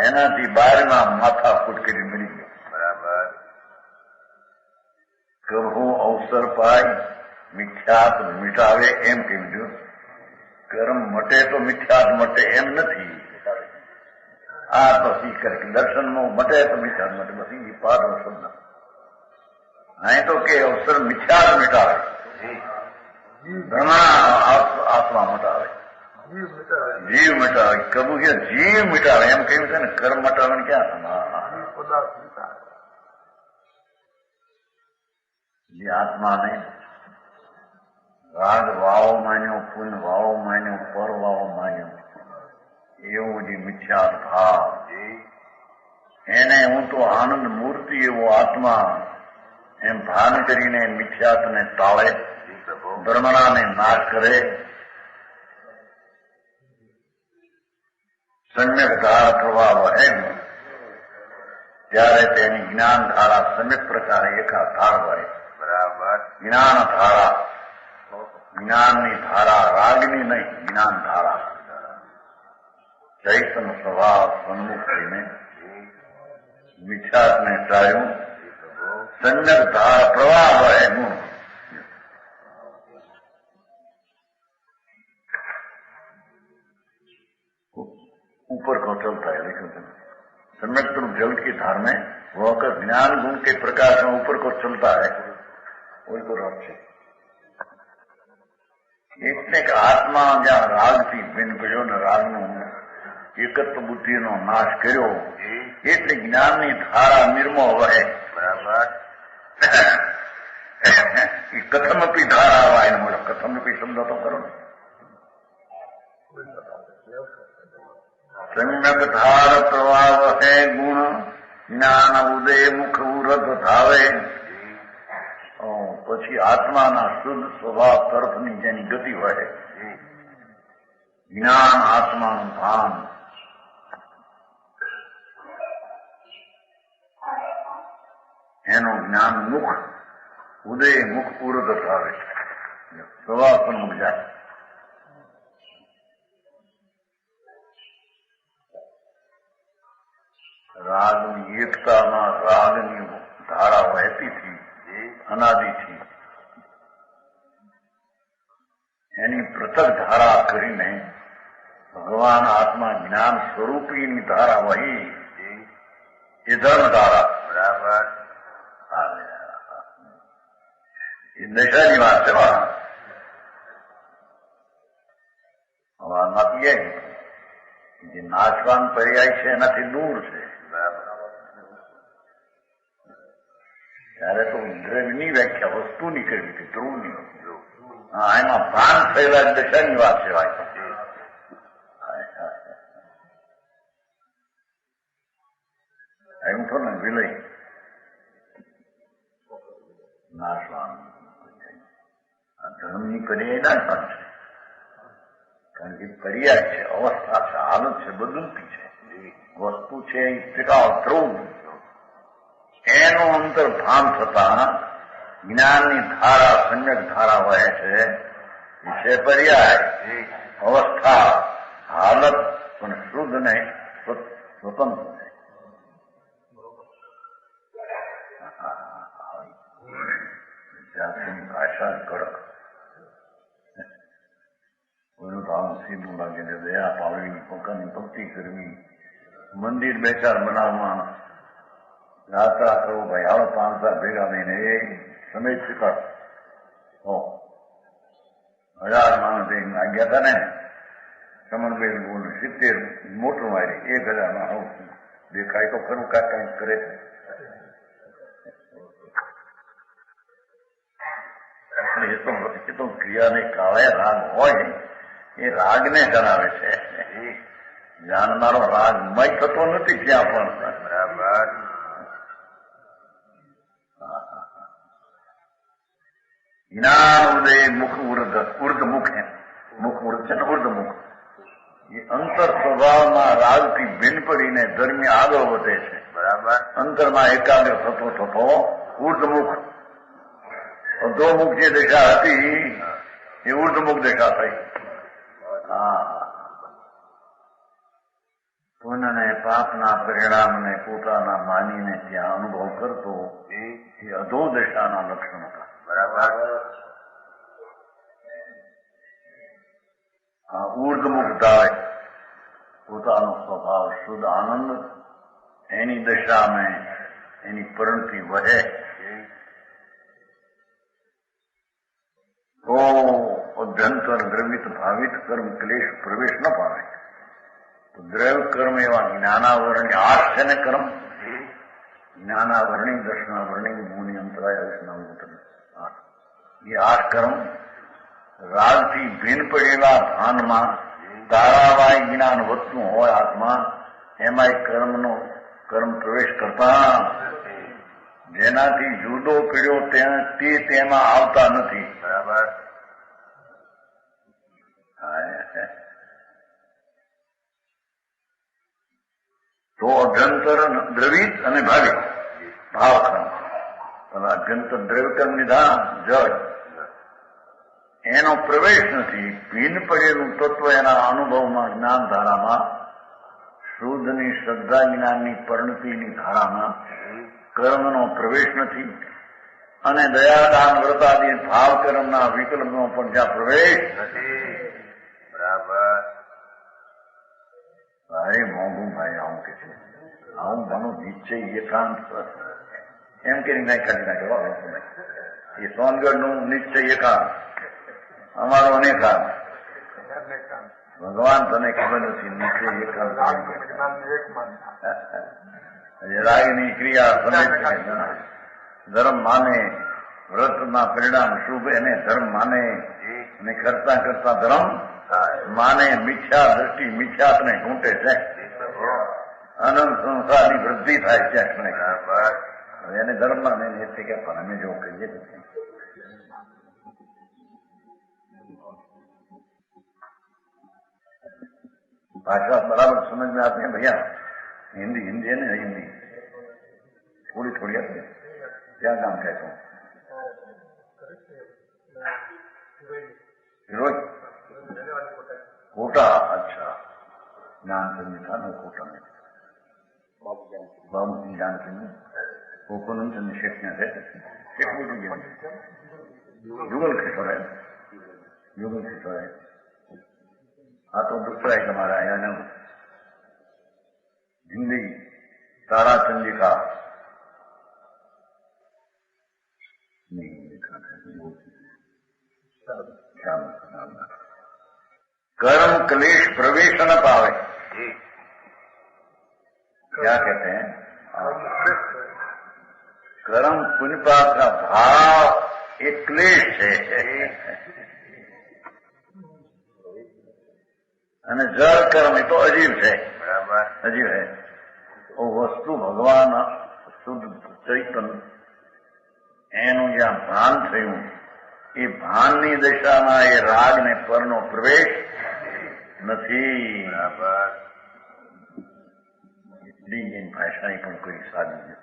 એનાથી બહારના માથા ફૂટ કરી મળી ગયો. બરાબર. કહું અવસર પાય મિથ્યાત મિટાવે એમ કીધું. કર્મ મટે તો મિથ્યાત મટે એમ નથી. આ પછી દર્શનમાં મટે તો મિથ્યાત મટે. પછી એ પાઠ શબ્દ અહીં તો કે અવસર મિથ્યાત મિટાવે, ઘણા આત્મા મટાવે, જીવ મિટાવે. કબુ કે જીવ મિટાવે એમ કહ્યું છે ને. કર્મ મટાવે ને ક્યાં જે આત્મા નહીં. રાગ વાવો માન્યો, પુન વાવો માન્યો, પર વાવો માન્યો, એવો જે મિથ્યાત ભાવ એને હું તો આનંદ મૂર્તિ એવો આત્મા એમ ભાન કરીને મિથ્યાતને ટાળે, ભ્રમણાને નાશ કરે. સમ્યક ધારા પ્રવાહ વહે ત્યારે તેની જ્ઞાન ધારા સમ્યક પ્રકારે એકાધાર વહે. બરાબર. જ્ઞાન ધારા, જ્ઞાનની ધારા, રાગની નહીં, જ્ઞાન ધારા. ચૈતન્ય સ્વભાવ સન્મુખ થઈને મિથ્યાત્વને ટાળ્યું. સમ્યક ધારા પ્રવાહ વહે ગુણ. ऊपर को चलता है, लेकिन सम्यक रूप जल की धार में वो अगर ज्ञान गुण के प्रकाश में ऊपर को चलता है, उनको रख છે. એટલે કે આત્મા જ્યાં રાગથી ભિન્ન કર્યો ને રાગનું એકત્વ બુદ્ધિનો નાશ કર્યો, એટલે જ્ઞાનની ધારા નિર્મો વહે. બરાબર. એ કથમપી ધારા આવા એને મળે. કથમપી શબ્દ તો કરો ને. સમ્યક ધાર પ્રવાહ વહે ગુણ જ્ઞાન ઉદય મુખ ઉરત ધાવે. પછી આત્માના શુદ્ધ સ્વભાવ તરફની જેની ગતિ વહે. જ્ઞાન આત્માનું ભાન. એનું જ્ઞાન મુખ ઉદય મુખ ઉરત ધાવે. સ્વભાવ સન્મુખ જાય. રાગની એકતામાં રાગની ધારા વહેતી હતી અનાદિથી. એની પૃથક ધારા કરીને ભગવાન આત્મા જ્ઞાન સ્વરૂપીની ધારા વહી. એ ધર્મ ધારા. બરાબર. એ દશાની વાત છે. હવામાંથી જે નાશવાન પર્યાય છે એનાથી દૂર છે. ત્યારે તો દ્રવ્યની વ્યાખ્યા વસ્તુની કરવી હતી, ધ્રુવની. હા, એમાં ભાન થયેલા દશાની વાત છે. એમ તો ને વિલય નાશવાન ધર્મની પર્યાય નાશવાન છે. કારણ કે પર્યાય છે, અવસ્થા છે, હાલત છે, બદલતી છે. વસ્તુ છે એ ટીકાવ ધ્રુવ. એનું અંતર ભાન થતા જ્ઞાનની ધારા સમ્યક ધારા વહે છે. વિષય પર્યાય અવસ્થા હાલત પણ શુદ્ધ ને સ્વતંત્ર છે. જાતિની ભાષા કડક. કોઈનું તો આમ સીધું લાગે છે. દયા પાડવી, પોતાની ભક્તિ કરવી, મંદિર બે ચાર બનાવવા, યાત્રા કરો ભાઈ, આવો 5,000 ભેગા થઈને એ સમય શીખર 1000 માણસ ગયા હતા ને કમલભાઈ બોલ 70 મોટું મારી 1000 માં દેખાય તો ખરું કાંઈક કંઈક કરે. એ તો ક્રિયાને કાળે રાગ હોય એ રાગને જણાવે છે. જાણનારો રાગમય થતો નથી ક્યાં પણ. બરાબર. જ્ઞાન ઉદય મુખ ઉર્ધમુખ છે. મુખ ઉર્ધ છે ને ઉર્ધમુખ. એ અંતર સ્વભાવમાં રાગથી ભિન્ન પડીને ધર્મી આગળ વધે છે. બરાબર. અંતરમાં એકાગ્ર થતો થતો ઉર્ધમુખ. અધોમુખ જે દશા હતી એ ઉર્ધમુખ દશા થઈ. પુણ્યને પાપના પરિણામને પોતાના માનીને ત્યાં અનુભવ કરતો એ અધો દશાના લક્ષણ હતા. બરાબર. ઉર્ધમુખ ધારે પોતાનો સ્વભાવ શુદ્ધ આનંદ એની દશામાં એની પરિણતિ વહે તો અભ્યંતર દ્રવિત ભાવિત કર્મ ક્લેશ પ્રવેશ ન પામે. તો દ્રવ્ય કર્મ એવા જ્ઞાનાવરણી 8 છે ને કર્મ. જ્ઞાનાવરણી, દર્શનાવરણી, મુનિ, અંતરાય, અવિષ્ણાવૃત્તિ. એ 8 કર્મ રાગથી ભિન્ન પડેલા ભાનમાં તારાવાય જ્ઞાન વધતું હોય આત્મા, એમાં કર્મ પ્રવેશ કરતા જેનાથી જુદો કર્યો તે તેમાં આવતા નથી. બરાબર. તો અભ્યંતર દ્રવિત અને ભાવિક ભાવક્રમ આભ્યંતર દ્રવ્યકર્મ નિધાન જળ એનો પ્રવેશ નથી. ભીન પડેલું તત્વ એના અનુભવમાં જ્ઞાન ધારામાં શુદ્ધની શ્રદ્ધા જ્ઞાનની પરિણતિની ધારામાં કર્મનો પ્રવેશ નથી અને દયાદાન વ્રતાદી ભાવ કર્મના વિકલ્પનો પણ જ્યાં પ્રવેશ નથી. બરાબર. ભાઈ મોંઘું ભાઈ આવું કે છે આવું મનો નિશ્ચય એકાંત એમ કે નહીં કાઢી નાખ્યો. એ સોનગઢનું નિશ્ચય એકાંત અમારો અનેકાંત. ભગવાન તને ખબર નથી નિશ્ચય એકાંત રાગની ક્રિયા સમય ધર્મ માને વ્રતના પરિણામ શુભ એને ધર્મ માને અને કરતા કરતા ધર્મ માને. મિથ્યા દ્રષ્ટિ મિથ્યાને ઘૂંટે છે. અનંત સંસારની વૃદ્ધિ થાય છે. એને ધર્મ માને એટલે કે પણ અમે જો કહીએ भाषा बराबर समझ में आती है भैया. हिंदी हिंदी है ना, हिंदी थोड़ी थोड़ी आती है. क्या नाम कहते हैं? फिरोज कोटा. अच्छा ज्ञान सिंह था ना कोटा में. बाबू सिंह ज्ञान सिंह वो कौन शेख में थे. शेख युगल किशोर है. युगल किशोर है. हाँ तो दूसरा एक हमारा है ना हिंदी ताराचंदी का नहीं लिखा था. कर्म क्लेश प्रवेश न पावे. क्या कहते हैं? कर्म पुण्य पाप का भाव एक क्लेश है અને જળ કર્મ એ તો અજીવ છે. બરાબર. અજીવ હે. વસ્તુ ભગવાન શુદ્ધ ચૈતન એનું જ્યાં ભાન થયું એ ભાનની દશામાં એ રાગ ને પરનો પ્રવેશ નથી. બરાબર. એટલી એની ભાષાની પણ કોઈ સાદી નથી.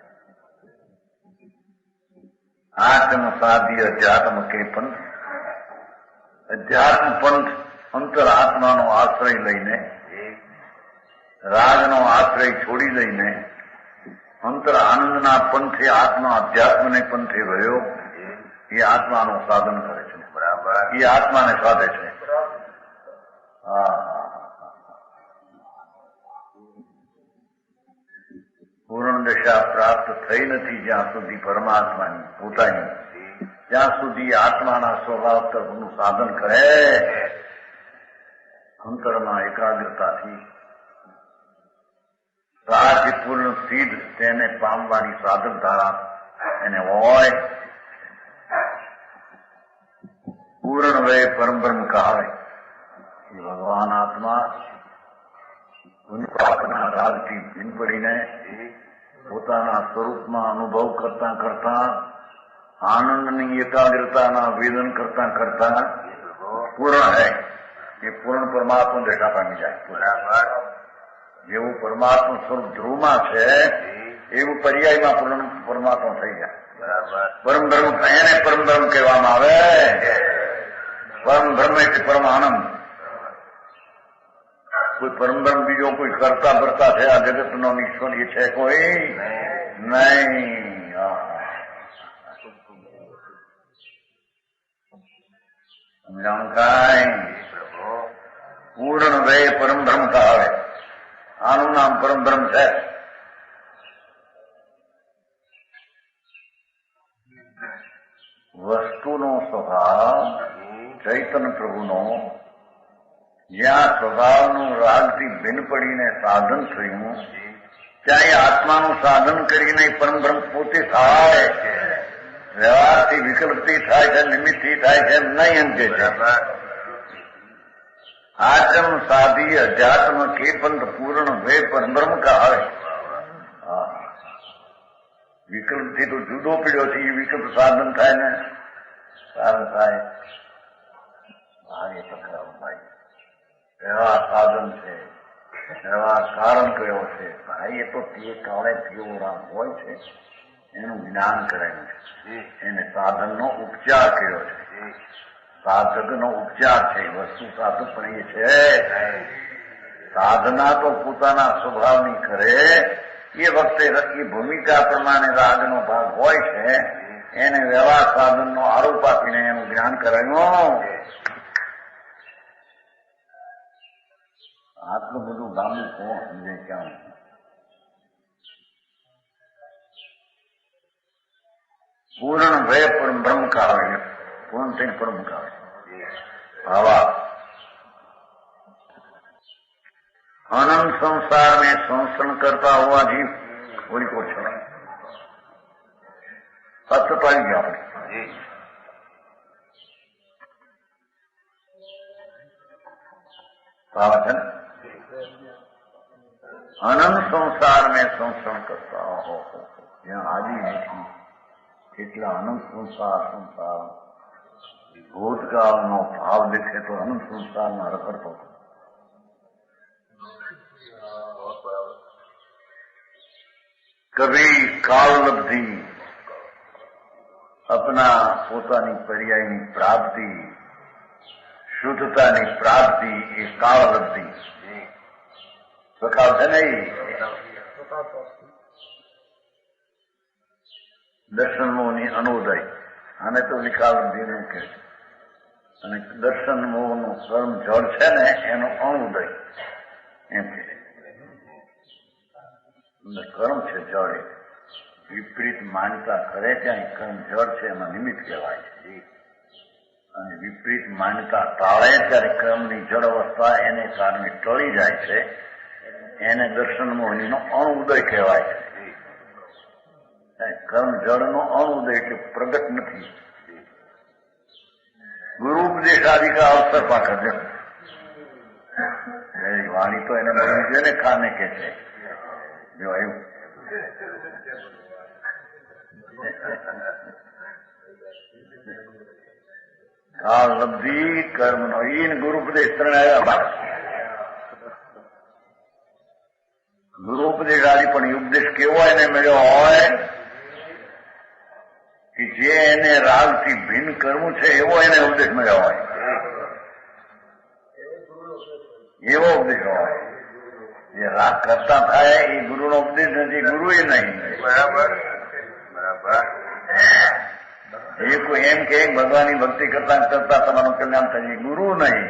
આત્મ સાધી અધ્યાત્મ કે પંથ. અધ્યાત્મ પંથ અંતર આત્માનો આશ્રય લઈને રાગનો આશ્રય છોડી લઈને અંતર આનંદના પંથે આત્મા અધ્યાત્મને પંથે રહ્યો એ આત્માનું સાધન કરે છે. બરાબર. એ આત્માને સાધે છે. પૂર્ણ દશા પ્રાપ્ત થઈ નથી જ્યાં સુધી પરમાત્માની પોતાની, ત્યાં સુધી આત્માના સ્વભાવ તરફનું સાધન કરે. અંતરમાં એકાગ્રતાથી સાધ્યપૂર્ણ સિદ્ધ તેને પામવાની સાધક ધારા એને હોય. પૂર્ણ વે પરમબ્રહ્મ કહાવે. એ ભગવાન આત્મા રાગથી ભીન પડીને પોતાના સ્વરૂપમાં અનુભવ કરતા કરતા આનંદની એકાગ્રતાના વેદન કરતા કરતા પૂર્ણ હૈ. એ પૂર્ણ પરમાત્મા દશા પામી જાય. બરાબર. જેવું પરમાત્મા સ્વરૂપ ધ્રુવમાં છે એવું પર્યાયમાં પૂર્ણ પરમાત્મા થઈ જાય. બરાબર. પરમ બ્રહ્મ એને પરમ બ્રહ્મ કહેવામાં આવે. પરમ બ્રહ્મ એટલે પરમ આનંદ. કોઈ પરમ બ્રહ્મ બીજો કોઈ કરતા ભરતા છે આ જગતનો ઈશ્વર એ છે કોઈ નહીં. સમજાણ કાંઈ. પૂર્ણ વે પરમ બ્રહ્મ કહાવે. આનું નામ પરમ બ્રહ્મ છે. વસ્તુનો સ્વભાવ ચૈતન્ય પ્રભુનો જ્યાં સ્વભાવનું રાગથી ભિન્ન પડીને સાધન થયું ત્યાં એ આત્માનું સાધન કરીને પરમ બ્રહ્મ પોતે થાય. વ્યવહારથી વિકલ્પથી થાય છે, નિમિત્તથી થાય છે એમ નહીં એમ કે છે. આચમ સાધી અધ્યાત્મ કે પંથ પૂર્ણ વે પરબ્રહ્મ કહાવે. વિકલ્પથી તો જુદો પીડ્યો છે. એ વિકલ્પ સાધન થાય ને સાધન થાય. ભાઈ પકડાવ ભાઈ એવા સાધન છે, એવા કારણ કયો છે ભાઈ. એ તો તે કાળે કેવો રામ હોય છે એનું જ્ઞાન કરાયું છે. એને સાધનનો ઉપચાર કર્યો છે. સાધકનો ઉપચાર છે. વસ્તુ સાધક પણ એ છે. સાધના તો પોતાના સ્વભાવની કરે. એ વખતે એ ભૂમિકા પ્રમાણે રાગનો ભાગ હોય છે. એને વ્યવહાર સાધનનો આરોપ આપીને એનું જ્ઞાન કરાયું. આટલું બધું લાંબુ કોણ સમજે ક્યાં? પૂર્ણ ભય પણ બ્રહ્મ કાવે. પૂર્ણ થઈને બ્રહ્મ કાવે. भावा अनंत संसार में संसरण करता हुआ जीव कोई को छोड़ा सत्य पाई गया अपने अनंत संसार में संसरण करता हो यहाँ आदि नहीं કેટલા અનંત સંસાર ભૂતકાળનો ભાવ દેખે તો અનંત સંસારમાં રખડતો કભી કાલલબ્ધિ अपना પોતાની પર્યાયની પ્રાપ્તિ શુદ્ધતાની પ્રાપ્તિ એ કાળલબ્ધિ સખાવ છે નહીં. દર્શનમોહની અનુદય આને તો વિકાલબ્ધિનું કહે છે. અને દર્શનમોહનું કર્મ જળ છે ને એનો અણુદય એમ કે કર્મ છે જળ વિપરીત માન્યતા કરે ત્યાં કર્મ જળ છે એમાં નિમિત્ત કહેવાય છે. અને વિપરીત માન્યતા ટાળે ત્યારે કર્મની જળ અવસ્થા એને કારણે ટળી જાય છે. એને દર્શનમોહનીનો અણુદય કહેવાય છે. કર્મ જળનો અણુદય એટલે પ્રગટ નથી. ગુરુ ઉપદેશ આદિ કા અવસર પાકર વાણી તો એને મળવી જોઈએ ને ખાને કે છે જો એવું કાળલબ્ધિ કર્મનો ઈન ગુરુ ઉપદેશ ત્રણ આવ્યા. ગુરુ ઉપદેશ આદિ પણ ઉપદેશ કેવો એને મળ્યો હોય કે જે એને રાગથી ભિન્ન કરવું છે એવો એને ઉપદેશ મળ્યો હોય. એવો ઉપદેશ હોય જે રાગ કરતા થાય એ ગુરુનો ઉપદેશ નથી. ગુરુ એ નહીં. બરાબર બરાબર. એ કોઈ એમ કે ભગવાનની ભક્તિ કરતા કરતા તમારું કલ્યાણ થાય ગુરુ નહીં.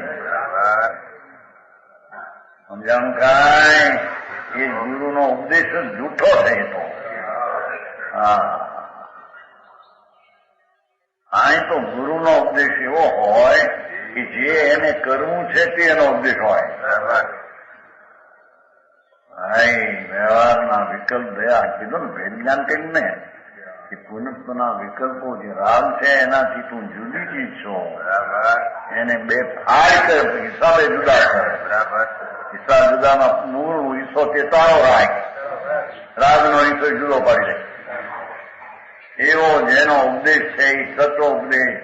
સમજાણું કાંઈ એ ગુરુનો ઉપદેશ જૂઠો છે. તો હા અહીં તો ગુરુનો ઉપદેશ એવો હોય કે જે એને કરવું છે તે એનો ઉપદેશ હોય. વ્યવહારના વિકલ્પ દયા કીધું ને વિજ્ઞાન કઈ ને કે પુનઃના વિકલ્પો જે રાગ છે એનાથી તું જુદી ચીજ છો. એને બે ફાળ કરે હિસાબે જુદા કરે. હિસાબ જુદામાં મૂળ હિસ્સો તે તારો રાગનો હિસ્સો જુદો પાડી દે. એવો જેનો ઉપદેશ છે એ સત્વ ઉપદેશ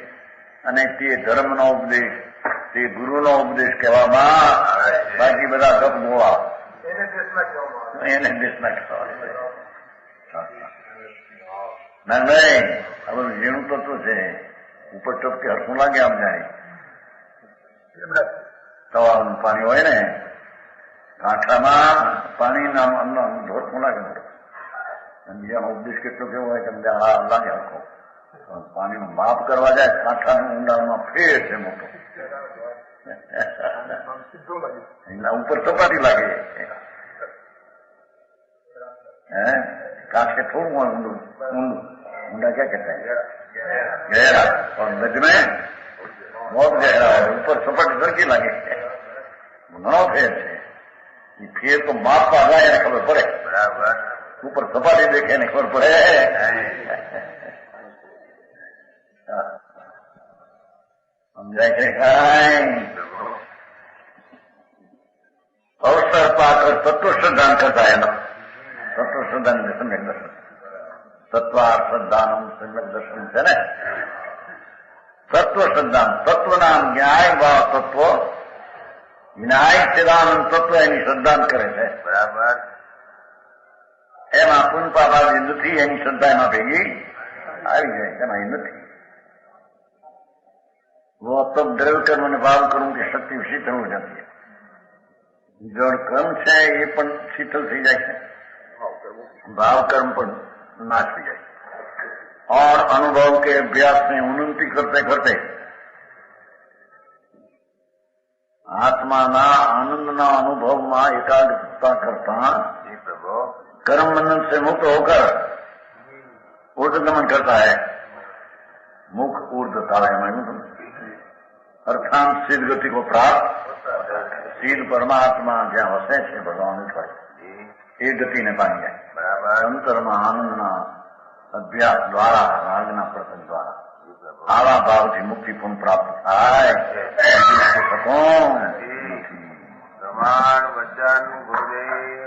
અને તે ધર્મનો ઉપદેશ તે ગુરુનો ઉપદેશ કહેવામાં. બાકી બધા ગપ ગોળા એને દેશના કહેવાય. ના નહીં આ બધું ઝીણું તત્વ છે. ઉપર ટપકે હરખું લાગે આમ જાય. સવારનું પાણી હોય ને કાંઠામાં પાણી નામ ધોરખું લાગે. બીજાનો ઉપદેશ કેટલો કેવો હોય કે લાગે હરખો. પાણીનું માપ કરવા જાય કાંઠાનું ઊંડાણમાં ફેર છે મોટો. એના ઉપર સપાટી લાગે. कांच के थोड़ा ऊंडा क्या कहता है गहरा और नद में बहुत गहरा है. ऊपर सपाट सरकी लागे घणो फेर है. फेर तो माप पर आए ने खबर पड़े. बराबर ऊपर सपाटी देखे ने खबर पड़े. समझाय के अवसर पाकर तत्व श्रद्धान करता है ना. तत्व श्रद्धान सम्यक दर्शन तत्वार श्रद्धान सम्यक दर्शन છે ને. તત્વ શ્રદ્ધાન તત્વ નામ ન્યાય ભાવ તત્વ ન્યાય ચિદાનંદ તત્વ એની શ્રદ્ધાન કરે છે. બરાબર. એમાં પુન પાપાદી નથી, એની શ્રદ્ધા એમાં ભેગી આવી જાય, એમાં એ નથી. वो तब द्रव्य कर्म ने भाव कर्म की शक्ति शीतल हो जाती है. जड़ कर्म है ये पण शीतल थी जाए है, भाव कर्म पर नाश हो जाए. और अनुभव के अभ्यास में उन्नति करते करते आत्माना आनंदना अनुभव में एकाग्रता करता कर्म बंधन से मुक्त होकर ऊर्ध्वगमन करता है. मुख ऊर्ध्वता है अर्थात सिद्ध गति को प्राप्त सिद्ध परमात्मा જ્યાં વસે છે ભગવાન હોય એ ગતિને પામી જાય. અંતરમાં આનંદના અભ્યાસ દ્વારા રાગના પ્રસંગ દ્વારા આવા ભાવથી મુક્તિ પણ પ્રાપ્ત થાય. પ્રમાણ વચન ગુરુદેવ